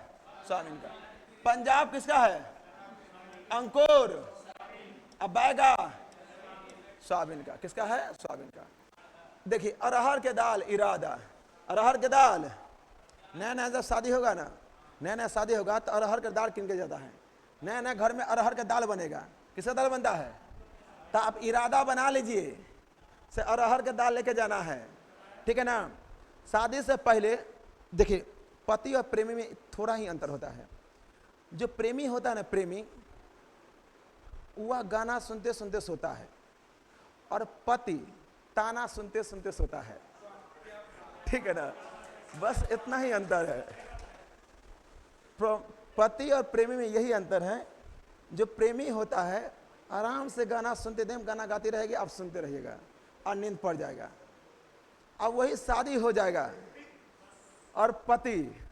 सोयाबीन का, पंजाब किसका है अंकुर, अब बैगा सोयाबीन का, किसका है सोयाबीन का। देखिए अरहर के दाल इरादा, अरहर के दाल, नया नया जब शादी होगा ना, नया नया शादी होगा तो अरहर के दाल किन के जाता है, नया नया घर में अरहर का दाल बनेगा, किसका दाल बनता है, तो आप इरादा बना लीजिए से अरहर के दाल लेके जाना है, ठीक है ना। शादी से पहले देखिए पति और प्रेमी में थोड़ा ही अंतर होता है, जो प्रेमी होता है ना, प्रेमी वह गाना सुनते सुनते सोता है, और पति ताना सुनते सुनते सोता है, ठीक है ना, बस इतना ही अंतर है। पति और प्रेमी में यही अंतर है, जो प्रेमी होता है आराम से गाना सुनते देम, गाना गाती रहेगी, आप सुनते रहिएगा और नींद पड़ जाएगा, अब वही शादी हो जाएगा, और पति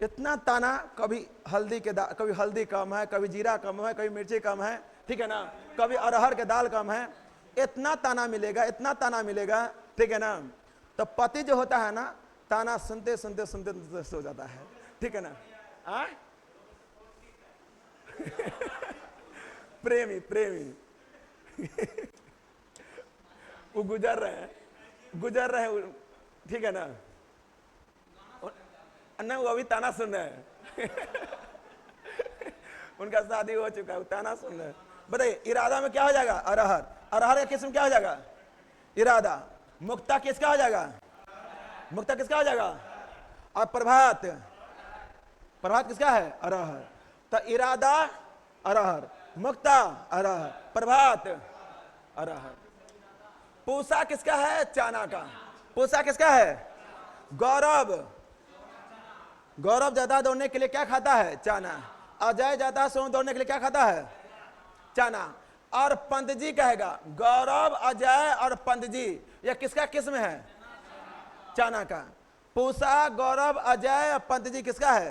इतना ताना, कभी हल्दी के दाल, कभी हल्दी कम है, कभी जीरा कम है, कभी मिर्ची कम है, ठीक है ना, कभी अरहर के दाल कम है, इतना ताना मिलेगा, इतना ताना मिलेगा, ठीक है ना। तो पति जो होता है ना, ताना सुनते सुनते सुनते सुनते सो जाता है, ठीक है ना। प्रेमी प्रेमी वो गुजर रहे हैं, ठीक है ना, ना वो अभी ताना सुन रहे हैं उनका शादी हो चुका है, ताना सुन रहे हैं। बताइए इरादा में क्या हो जाएगा, अरहर, अरहर का किस्म क्या हो जाएगा इरादा, मुक्ता किसका हो जाएगा, मुक्ता किसका हो जाएगा, और प्रभात, प्रभात किसका है अरहर, तो इरादा अरहर, मुक्ता अरहर, प्रभात अरहर। पूसा किसका है, चाना का, पूसा किसका है, गौरव, गौरव ज्यादा दौड़ने के लिए क्या खाता है, चाना, अजय ज्यादा सो दौड़ने के लिए क्या खाता है, चाना। और पंत जी कहेगा गौरव अजय और पंत जी, यह किसका किस्म है, चाना का। पूसा गौरव अजय पंत जी किसका है,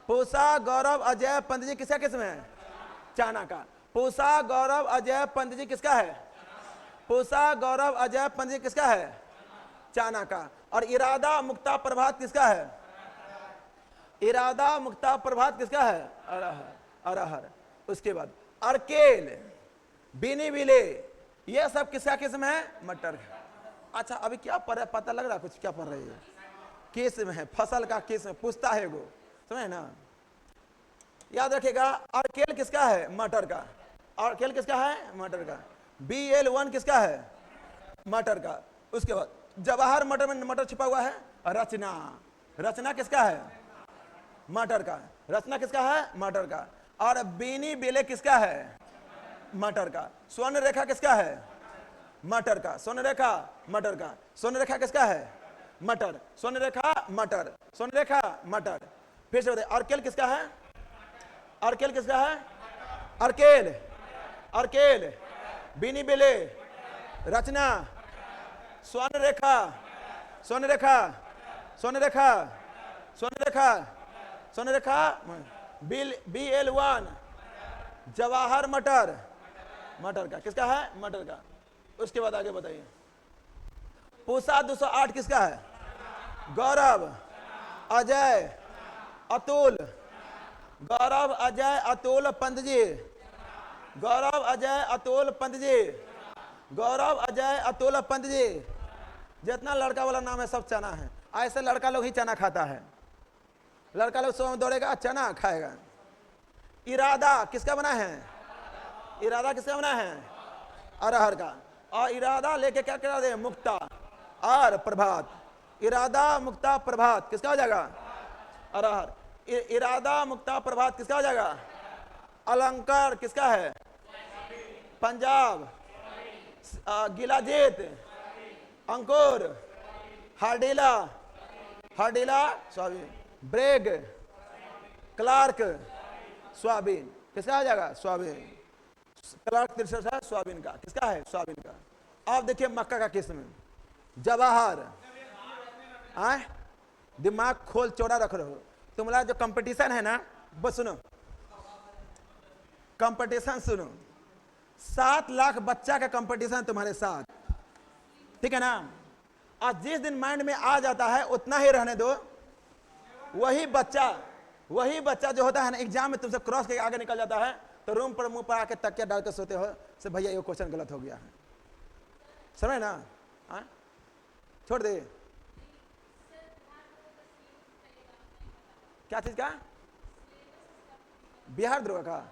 पूसा गौरव अजय पंत जी किसका किस्म है, चाना का। पूसा गौरव अजय पंत जी किसका है, पूसा गौरव अजय पंत जी किसका है, चाना का। और इरादा मुक्ता प्रभात किसका है, इरादा मुक्ता प्रभात किसका है, अरहर, अरहर। उसके बाद अर्केल, बीनी बिले, ये सब किसका किस्म है, मटर का। अच्छा अभी क्या पढ़ रहे, पता लग रहा कुछ क्या पढ़ रही है, किस्म है, फसल का किस्म पूछता है वो, समझे ना, याद रखिएगा। अर्केल किसका है, मटर का, अर्केल किसका है, मटर का। BL1 किसका है, मटर का। उसके बाद जवाहर मटर में मटर छिपा हुआ है, रचना, रचना किसका है, मटर का, रचना किसका है, मटर का। और बीनी बिले किसका है, मटर का। स्वर्ण रेखा किसका है, मटर का, स्वर्ण रेखा मटर का, स्वर्ण रेखा किसका है, मटर, स्वर्ण रेखा मटर, स्वर्ण रेखा मटर। फिर से बताइए अर्केल किसका है, अर्केल किसका है, अर्केल, अर्केल, बीनी बिले, रचना, स्वर्ण रेखा, स्वर्ण रेखा, स्वर्ण रेखा, स्वर्ण रेखा, स्वर्ण रेखा, BL1 जवाहर मटर, मटर का, किसका है, मटर का। उसके बाद आगे बताइए पूसा 208 किसका है, गौरव अजय अतुल, गौरव अजय अतुल पंत जी, गौरव अजय अतुल पंत जी, गौरव अजय अतुल पंत जी। जितना लड़का वाला नाम है सब चना है, ऐसे लड़का लोग ही चना खाता है, लड़का लोग सुबह में दौड़ेगा चना खाएगा। इरादा किसका बना है, इरादा किसका बना है, अरहर का। और इरादा लेके क्या करा दे, मुक्ता और प्रभात, इरादा मुक्ता प्रभात किसका हो जाएगा, अरहर। इरादा मुक्ता प्रभात किसका हो जाएगा, अलंकार किसका है, पंजाब, गिलाजीत, अंकुर, हाडीला, हर्डिला सोयाबीन, ब्रेग, क्लार्क सोयाबीन, किसका आ जाएगा सोयाबीन, क्लार्क तिरसठ है सोयाबीन का, किसका है सोयाबीन का। अब देखिए मक्का का किस्म, जवाहर, आए दिमाग खोल चौड़ा रख रहे हो। तुम्हारा जो कंपटीशन है ना, बस सुनो कंपटीशन सुनो, 7 लाख बच्चा का कंपटीशन तुम्हारे साथ, ठीक है ना। और जिस दिन माइंड में आ जाता है उतना ही रहने दो। वही बच्चा जो होता है ना, एग्जाम में तुमसे क्रॉस करके आगे निकल जाता है, तो रूम पर मुंह पर आके तकिया डाल के सोते हो से भैया ये क्वेश्चन गलत हो गया है, समझ ना। हाँ छोड़ दे, क्या चीज का, बिहार द्रोह का,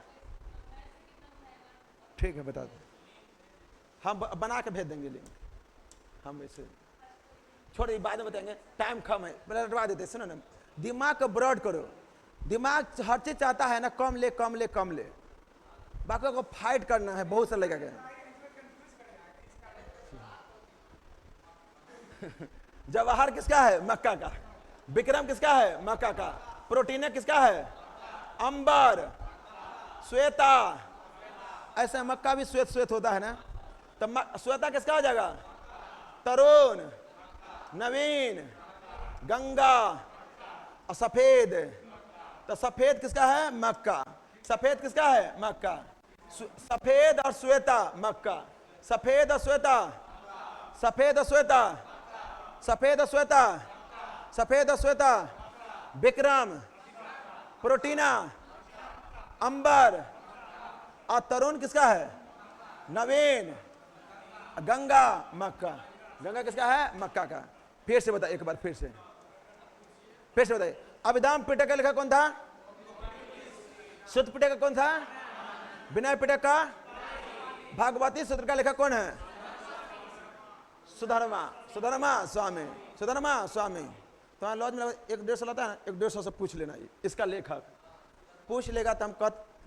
ठीक है बता दो, हम बना के भेज देंगे लिंक, हम इसे छोड़ बाद में बताएंगे, टाइम कम है, रटवा देते। सुनो ना, दिमाग को ब्रॉड करो, दिमाग हर चीज चाहता है ना कम ले कम ले कम ले, बाकी को फाइट करना है, बहुत सा लगेगा। जवाहर किसका है, मक्का का, विक्रम किसका है, मक्का का, प्रोटीन किसका है, अंबर, श्वेता, ऐसे मक्का भी श्वेत श्वेत होता है ना, तो श्वेता किसका हो जाएगा, तरुण, नवीन, गंगा और सफेद, तो सफेद किसका है, मक्का, सफेद किसका है, मक्का, सफेद और श्वेता मक्का, सफेद और श्वेता, सफेद और श्वेता, सफेद और श्वेता, सफेद और श्वेता, विक्रम, प्रोटीना, अंबर और तरुण किसका है, नवीन, गंगा मक्का, गंगा किसका है, मक्का का। फिर से बता एक बार, फिर से बताइए। अभिधाम पिटक का लिखा कौन था, शुद्ध पिटक का कौन था, विनय पिटक का, भागवती सूत्र का लेखक कौन है, सुधर्मा स्वामी। तो लॉज में 150 लाता है ना, 150 से पूछ लेना, इसका लेखक पूछ लेगा तो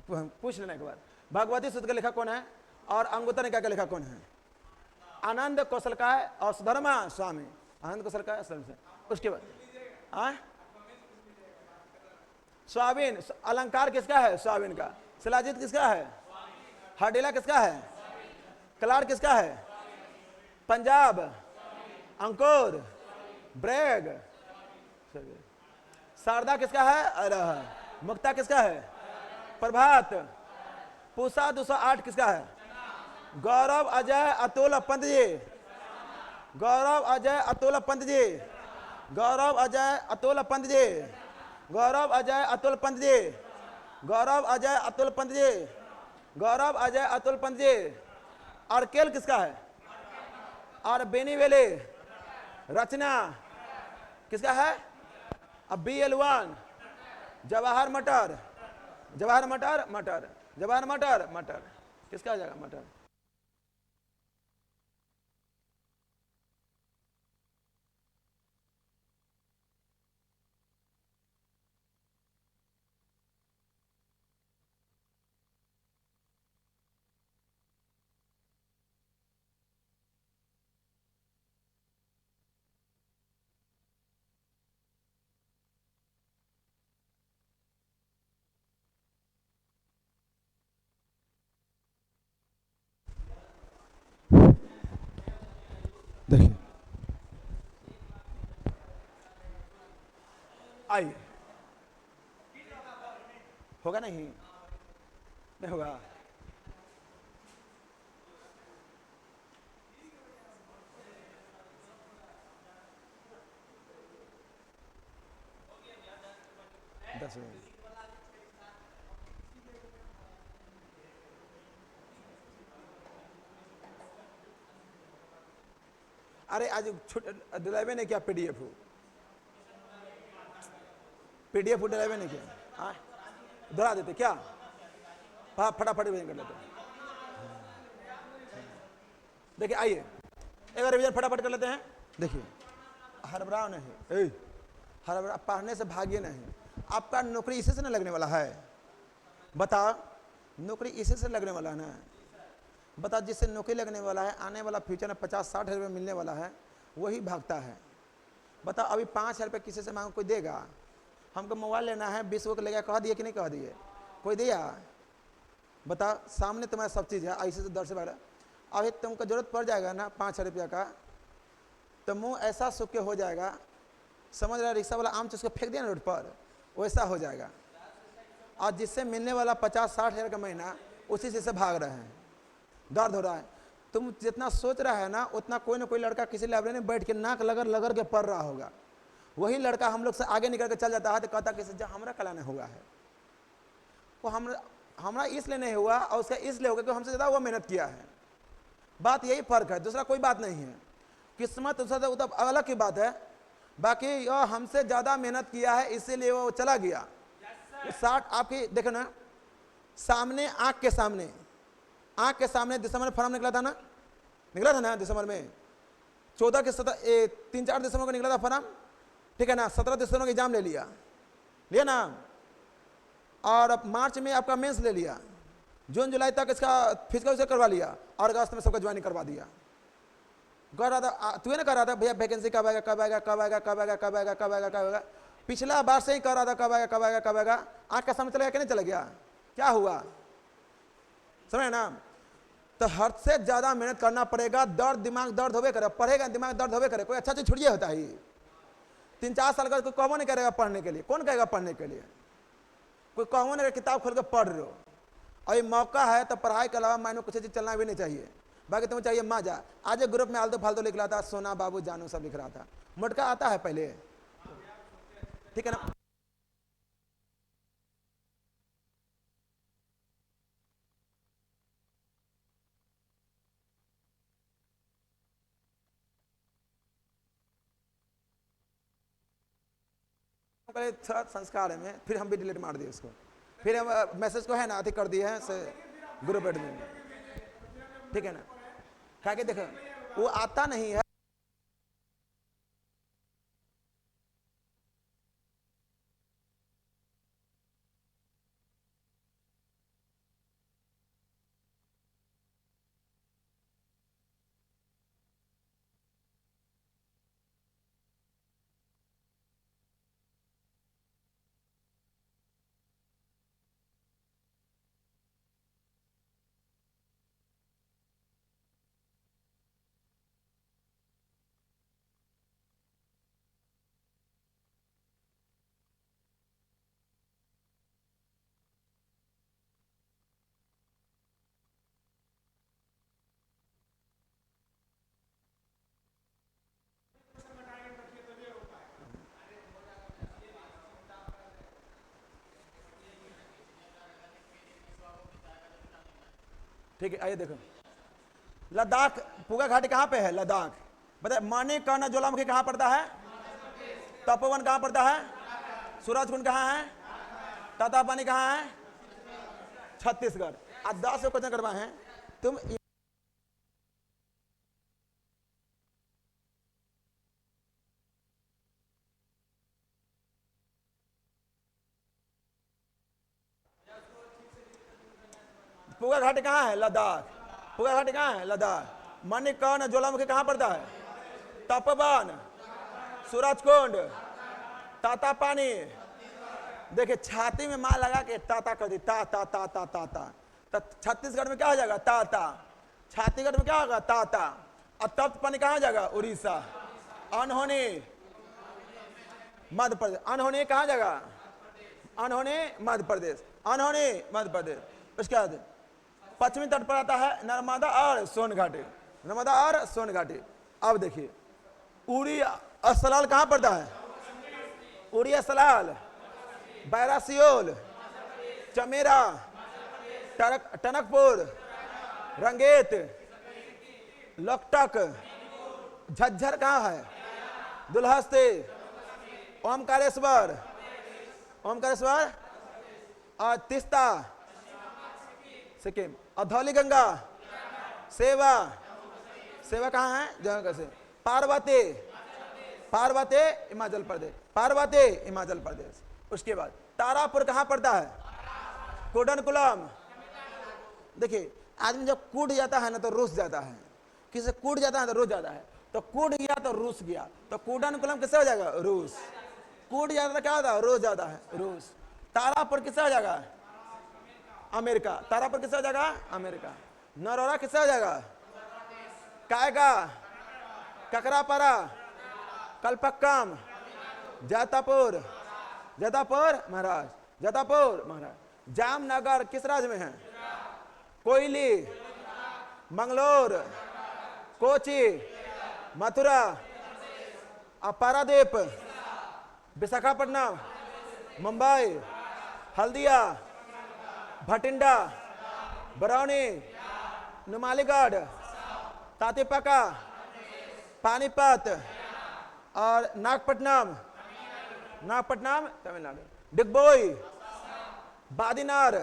हम पूछ लेना एक बार। भगवती सूत्र का लेखक कौन है और अंगुत्तर निकाय का लेखक कौन है, आनंद कौशल का है और सुधर्मा स्वामी, आनंद कौशल का है। उसके बाद सोयाबीन, अलंकार किसका है, सोयाबीन का, शिलाजीत किसका है, हर्डिला किसका है, क्लार्क किसका है, पंजाब, अंकुर, ब्रेग, शारदा किसका है, अरह, मुक्ता किसका है, प्रभात, पूसा 208 किसका है, गौरव अजय अतुल पंत जी, गौरव अजय अतुल पंत जी, गौरव अजय अतुल पंत जी, गौरव अजय अतुल पंत जी, गौरव अजय अतुल पंत जी, गौरव अजय अतुल पंत जी। अर्केल किसका है, और बेनी वेले, रचना किसका है, अब BL1, जवाहर मटर, जवाहर मटर मटर, जवाहर मटर मटर, किसका आ जाएगा, मटर। देखिए आइए, होगा नहीं होगा, दस मिनट। अरे आज डिलाइवे नहीं किया, PDF डिलाइवे नहीं किया, हाँ दोहरा देते क्या, हाँ फटाफट कर लेते। देखिए आइए एक बार रिवीजन फटाफट कर लेते हैं। देखिए हड़बड़ाओ नहीं, हड़बड़ा पढ़ने से भागिए नहीं, आपका नौकरी इसी से ना लगने वाला है, बताओ नौकरी इसी से लगने वाला है ना, बताओ जिससे नौकरी लगने वाला है, आने वाला फ्यूचर में 50-60 हज़ार रुपये मिलने वाला है, वही भागता है। बताओ अभी 5,000 रुपये किसी से मांगो, कोई देगा? हमको मोबाइल लेना है 20 को लेगा, कह दिए कि नहीं कह दिए? कोई दिया? बताओ, सामने तुम्हारा सब चीज़ है, ऐसे से 10 से 12। अभी तुमको जरूरत पड़ जाएगा ना 5,000 रुपया का, तो मुंह ऐसा सूख के हो जाएगा, समझ रहा, रिक्शा वाला आम चीज को फेंक दिया ना रोड पर, वैसा हो जाएगा। और जिससे मिलने वाला 50-60 हज़ार का महीना, उसी से भाग रहे हैं, दर्द हो रहा है। तुम जितना सोच रहा है ना, उतना कोई ना कोई लड़का किसी लाइब्रेरी में बैठ के नाक लगड़ के पढ़ रहा होगा। वही लड़का हम लोग से आगे निकल के चल जाता है तो कहता कि सज्जा हमारा कलाने हुआ है, वो हमारा इसलिए नहीं हुआ और उसका इसलिए होगा कि हमसे ज़्यादा वो मेहनत किया है। बात यही फर्क है, दूसरा कोई बात नहीं है। किस्मत उसका तो अलग की बात है, बाकी वो हमसे ज़्यादा मेहनत किया है इसीलिए वो चला गया। 60 आपकी देखो ना, सामने आँख के सामने दिसंबर में फॉर्म निकला था ना, दिसंबर में 14 के 3-4 दिसंबर को निकला था फॉर्म, ठीक है ना। 17 दिसंबर का एग्जाम ले लिया ना, और अब मार्च में आपका मेंस ले लिया, जून जुलाई तक इसका फिजिकल से करवा लिया, और अगस्त में सबका ज्वाइनिंग करवा दिया। कर रहा था तू ना, कर रहा था भैया वैकेंसी कब आएगा कब आएगा कब आएगा कब आएगा कब आएगा कब आएगा कब आएगा, पिछला बार से ही कर रहा था कब आएगा कब आएगा कब आएगा। आँख का सामने चला गया कि नहीं चला गया? क्या हुआ, समझे ना। तो हद से ज्यादा मेहनत करना पड़ेगा, दिमाग दर्द होवे करे, पढ़ेगा दिमाग दर्द होवे करे, कोई अच्छा चीज छुड़िए होता ही। 3-4 साल का कोई कहबो नहीं करेगा पढ़ने के लिए, कौन कहेगा पढ़ने के लिए? कोई कहबो नहीं, किताब खोल के पढ़ रहे हो, और ये मौका है तो पढ़ाई के अलावा मायने कुछ चीज चलना भी नहीं चाहिए। बाकी तुम्हें चाहिए मजा। आज एक ग्रुप में आलतू फालतू लिख रहा था, सोना बाबू जानू सब लिख रहा था, मोटका आता है पहले, ठीक है ना। थोड़ा संस्कार है में, फिर हम भी डिलीट मार दिए उसको, फिर हम मैसेज को है ना अधिक कर दिए हैं ग्रुप एडमिन में, ठीक है ना। क्या कि देखो वो आता नहीं है, ठीक है। आइए देखो, लद्दाख पूगा घाटी कहाँ पे है? लद्दाख। बताए माणिकर्ण ज्वालामुखी कहाँ पड़ता है? तपोवन कहाँ पड़ता है? सूरजकुंड कहाँ है? तातापानी कहाँ है? छत्तीसगढ़। आज 10 क्वेश्चन करवाए हैं तुम। पूगा घाटी कहाँ है? लद्दाख। पूगा घाटी कहाँ है? लद्दाख। माणिकर्ण ज्वालामुखी कहाँ पड़ता है? तपोवन, सूरजकुंड, तातापानी। देखिए छाती में माँ लगा के ताता कर दी, ता ता ता ता ता ता। तो छत्तीसगढ़ में क्या हो जाएगा? ताता। छत्तीसगढ़ में क्या होगा? ताता। और तप्त पानी कहाँ जाएगा? उड़ीसा। अनहोनी मध्य प्रदेश। अनहोनी कहाँ जाएगा? अनहोनी मध्य प्रदेश। अनहोनी मध्य प्रदेश। उसके बाद पश्चिमी तट पर आता है नर्मदा और सोन घाटी। नर्मदा और सोन घाटी। अब देखिए उड़ी असलाल कहाँ पड़ता है? उड़ी असलाल, बैरासियोल, चमेरा, टनकपुर, रंगेत, लोकटक। झज्जर कहाँ है? दुल्हस्ती, ओमकारेश्वर, ओमकारेश्वर और तिस्ता सिक्किम। और धौली गंगा, सेवा। सेवा कहाँ है? जहाँ कैसे? पार्वती, पार्वती हिमाचल प्रदेश। पार्वती हिमाचल प्रदेश। उसके बाद तारापुर कहाँ पड़ता है? कोडनकुलम। देखिए आदमी जब कूट जाता है ना तो रुस जाता है, किसी कूट जाता है तो रुस जाता है। तो कूद गया तो रूस गया, तो कूडानुकूलम किससे हो जाएगा? रूस। कूद जाता तो क्या होता है? रूस जाता है, रूस। तारापुर किससे हो जाएगा? अमेरिका। तारापुर किससे हो जाएगा? अमेरिका। नरोरा किससे हो जाएगा? कायगा, ककरापारा, कलपक्कम, जैतापुर, जैतापुर महाराज, जैतापुर महाराज। जामनगर किस राज्य में है? कोयली, मंगलोर, कोची, मथुरा, पारादीप, विशाखापट्टनम, मुंबई, हल्दिया, भटिंडा, बरौनी, नुमालीगढ़, तातीपाका, पानीपत और नागपट्टनम, नागपट्टनम तमिलनाडु, डिगबोई, बादीनार,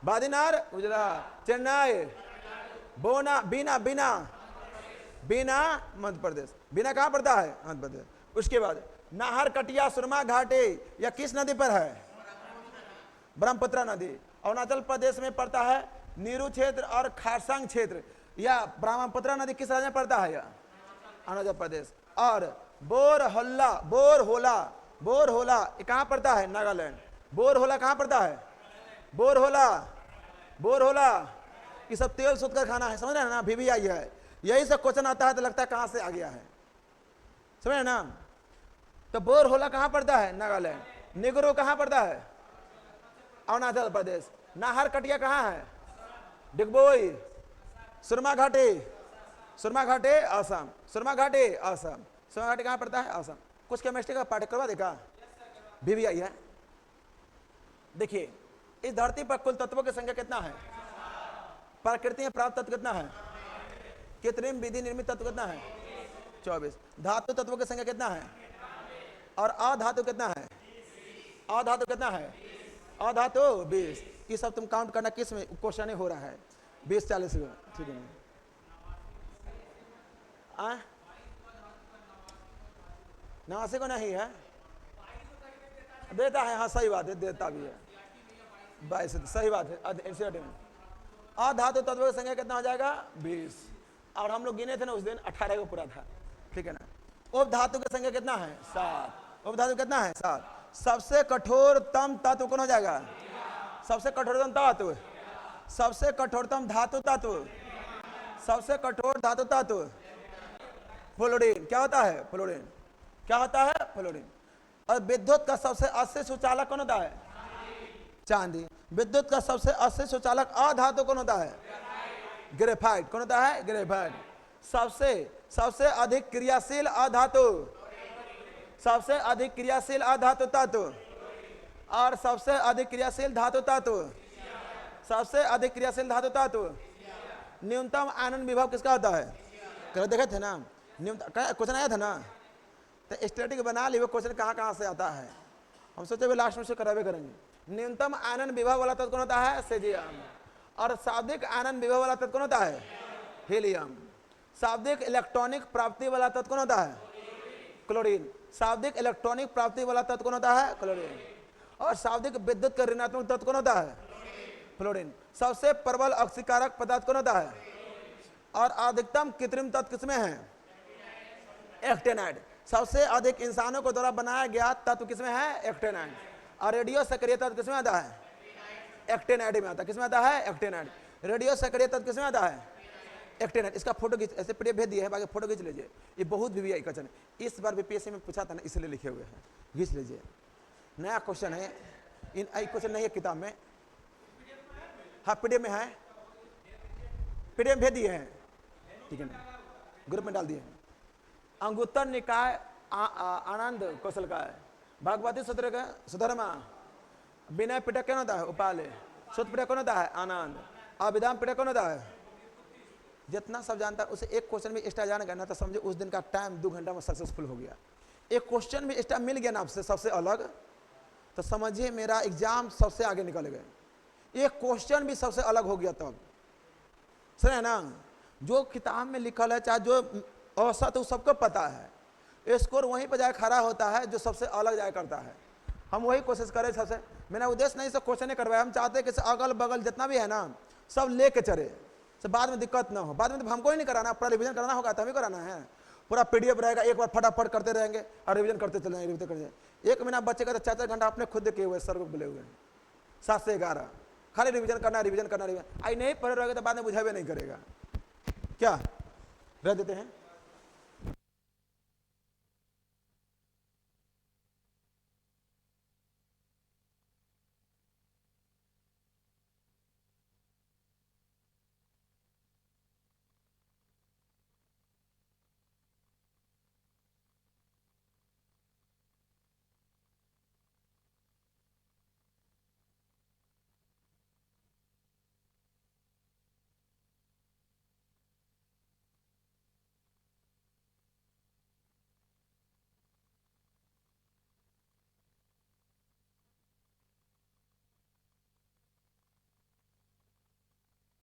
बादीनार गुजरात, चेन्नई, बोना, बीना, बीना, बीना मध्य प्रदेश। बीना कहाँ पड़ता है? मध्य प्रदेश। उसके बाद नाहर कटिया सुरमा घाटी या किस नदी पर है? ब्रह्मपुत्र नदी। अरुणाचल प्रदेश में पड़ता है नीरू क्षेत्र और खारसंग क्षेत्र, या ब्रह्मपुत्र नदी किस राज्य में पड़ता है? अरुणाचल प्रदेश। और बोरहोला, बोरहोला, बोरहोला ये कहाँ पड़ता है? नागालैंड। बोरहोला कहाँ पड़ता है? बोरहोला, बोरहोला। ये सब तेल सोच कर खाना है, समझ रहे हैं ना? VVI है, यही सब क्वेश्चन आता है तो लगता है कहाँ से आ गया है, समझ रहे हैं ना? तो बोरहोला कहाँ पड़ता है? नागालैंड। निगरू कहाँ पड़ता है? अरुणाचल प्रदेश। नाहर कटिया कहाँ है? डिगबोई। सुरमा घाटी, सुरमा घाटी असम, सुरमा घाटी असम। सुरमा घाटी कहाँ पड़ता है? असम। कुछ केमिस्ट्री का पाठ करवा देगा, VVI है। देखिए इस धरती पर कुल तत्वों की संख्या कितना है? प्रकृति में प्राप्त तत्व कितना है? कृत्रिम विधि निर्मित तत्व कितना है? 24। धातु तत्वों की संख्या कितना है? और अधातु कितना है? अधातु कितना है? अधातु 20। ये सब तुम काउंट करना, किस में क्वेश्चन हो रहा है? 20-40 को, ठीक है? नवासी को नहीं है, देता है, हाँ सही बात है, देता भी है 22, सही बात है। अधातु तत्व की संख्या कितना हो जाएगा? 20। और हम लोग गिने थे ना उस दिन 18 को पूरा था, ठीक है ना? उपधातु की संख्या कितना है? 7। उपधातु कितना है? 7। सबसे कठोरतम तत्व कौन हो जाएगा? सबसे कठोरतम तत्व, सबसे कठोरतम धातु तत्व, सबसे कठोर धातु तत्व फ्लोरीन। क्या होता है? फ्लोरीन। क्या होता है? फ्लोरीन। और विद्युत का सबसे अश्य सुचालक कौन होता है? चांदी। विद्युत का सबसे अश्य सुचालक अधातु कौन होता है? ग्रेफाइट। कौन होता है? ग्रेफाइट। सबसे अधिक क्रियाशील अधातु, सबसे अधिक क्रियाशील अधातु तत्व और सबसे अधिक क्रियाशील धातु तत्व, सबसे अधिक क्रियाशील धातु तत्व। न्यूनतम आनंद विभव किसका होता है? कल देखे थे ना, क्वेश्चन आया था ना, तो स्टैटिक बना ली वो क्वेश्चन कहाँ कहाँ से आता है। हम सोचे भी लास्ट में से करावे करेंगे। न्यूनतम आनंद विभव वाला तत्व कौन होता है? सेजियम। और शाब्दिक आनंद विभव वाला तत्व कौन होता है? हीलियम। शाब्दिक इलेक्ट्रॉनिक प्राप्ति वाला तत्व कौन होता है? क्लोरीन। शाब्दिक इलेक्ट्रॉनिक प्राप्ति वाला तत्व कौन होता है? क्लोरीन। और शाब्दिक विद्युत का ऋणात्मक तत्व कौन होता है? फ्लोरीन। सबसे प्रबल ऑक्सीकारक पदार्थ कौन होता है? और अधिकतम कृत्रिम तत्व किसमें है? एक्टेनाइड। सबसे अधिक इंसानों को द्वारा बनाया गया तत्व किसमें है? एक्टेनाइड। और रेडियो सक्रिय तत्व किसमें आता है? एक्टेनाइड में आता है। किसमें आता है? एक्टेनाइड। रेडियो सक्रिय तत्व किसमें आता है? एक्टेनाइड। इसका फोटो खींच, ऐसे पीडीएफ भेज दिया है, बाकी फोटो खींच लीजिए। ये बहुत VVI क्वेश्चन है, इस बार बीपीएससी में पूछा था ना, इसलिए लिखे हुए हैं, खींच लीजिए। नया क्वेश्चन है, इन क्वेश्चन नहीं है किताब में, हाँ पीडीएफ में है, पीडीएफ भेज दिए हैं, ठीक है ना, ग्रुप में डाल दिए हैं। अंगुत्तर निकाय आनंद कौशल का है। भागवती सूत्र का सुधर्मा। विनय पिटक कौन होता है? उपाले। सूत्र पिटक कौन होता है? आनंद। अभिधान पिटक कौन होता है? जितना सब जानता है उसे एक क्वेश्चन में एक्स्ट्रा जान गया ना, तो समझो उस दिन का टाइम 2 घंटा में सक्सेसफुल हो गया। एक क्वेश्चन में एक्स्ट्रा मिल गया ना आपसे सबसे अलग, तो समझिए मेरा एग्जाम सबसे आगे निकल गए। एक क्वेश्चन भी सबसे अलग हो गया तब, सुने ना? जो किताब में लिखल है, चाहे जो औसत है, सबको पता है। स्कोर वहीं पर जाए खड़ा होता है जो सबसे अलग जाए करता है। हम वही कोशिश करें सबसे। मेरा उद्देश्य नहीं सब क्वेश्चन करवाए, हम चाहते हैं कि अगल बगल जितना भी है ना सब लेके चले, तो बाद में दिक्कत ना हो। बाद में तो हमको ही नहीं कराना, पूरा रिवीजन कराना होगा तो हमें कराना है। पूरा PDF रहेगा, एक बार फटाफट करते रहेंगे और रिवीजन करते चले जाएंगे, रिवीजन करते। 1 महीना बच्चे का तो 4-4 घंटा आपने खुद किए हुए, सर को बोले हुए 7 से 11 खाली रिवीजन करना, रिवीजन करना, रिवीजन। आई नहीं पढ़े रहोगे तो बाद में बुझावे नहीं करेगा, क्या रह देते हैं।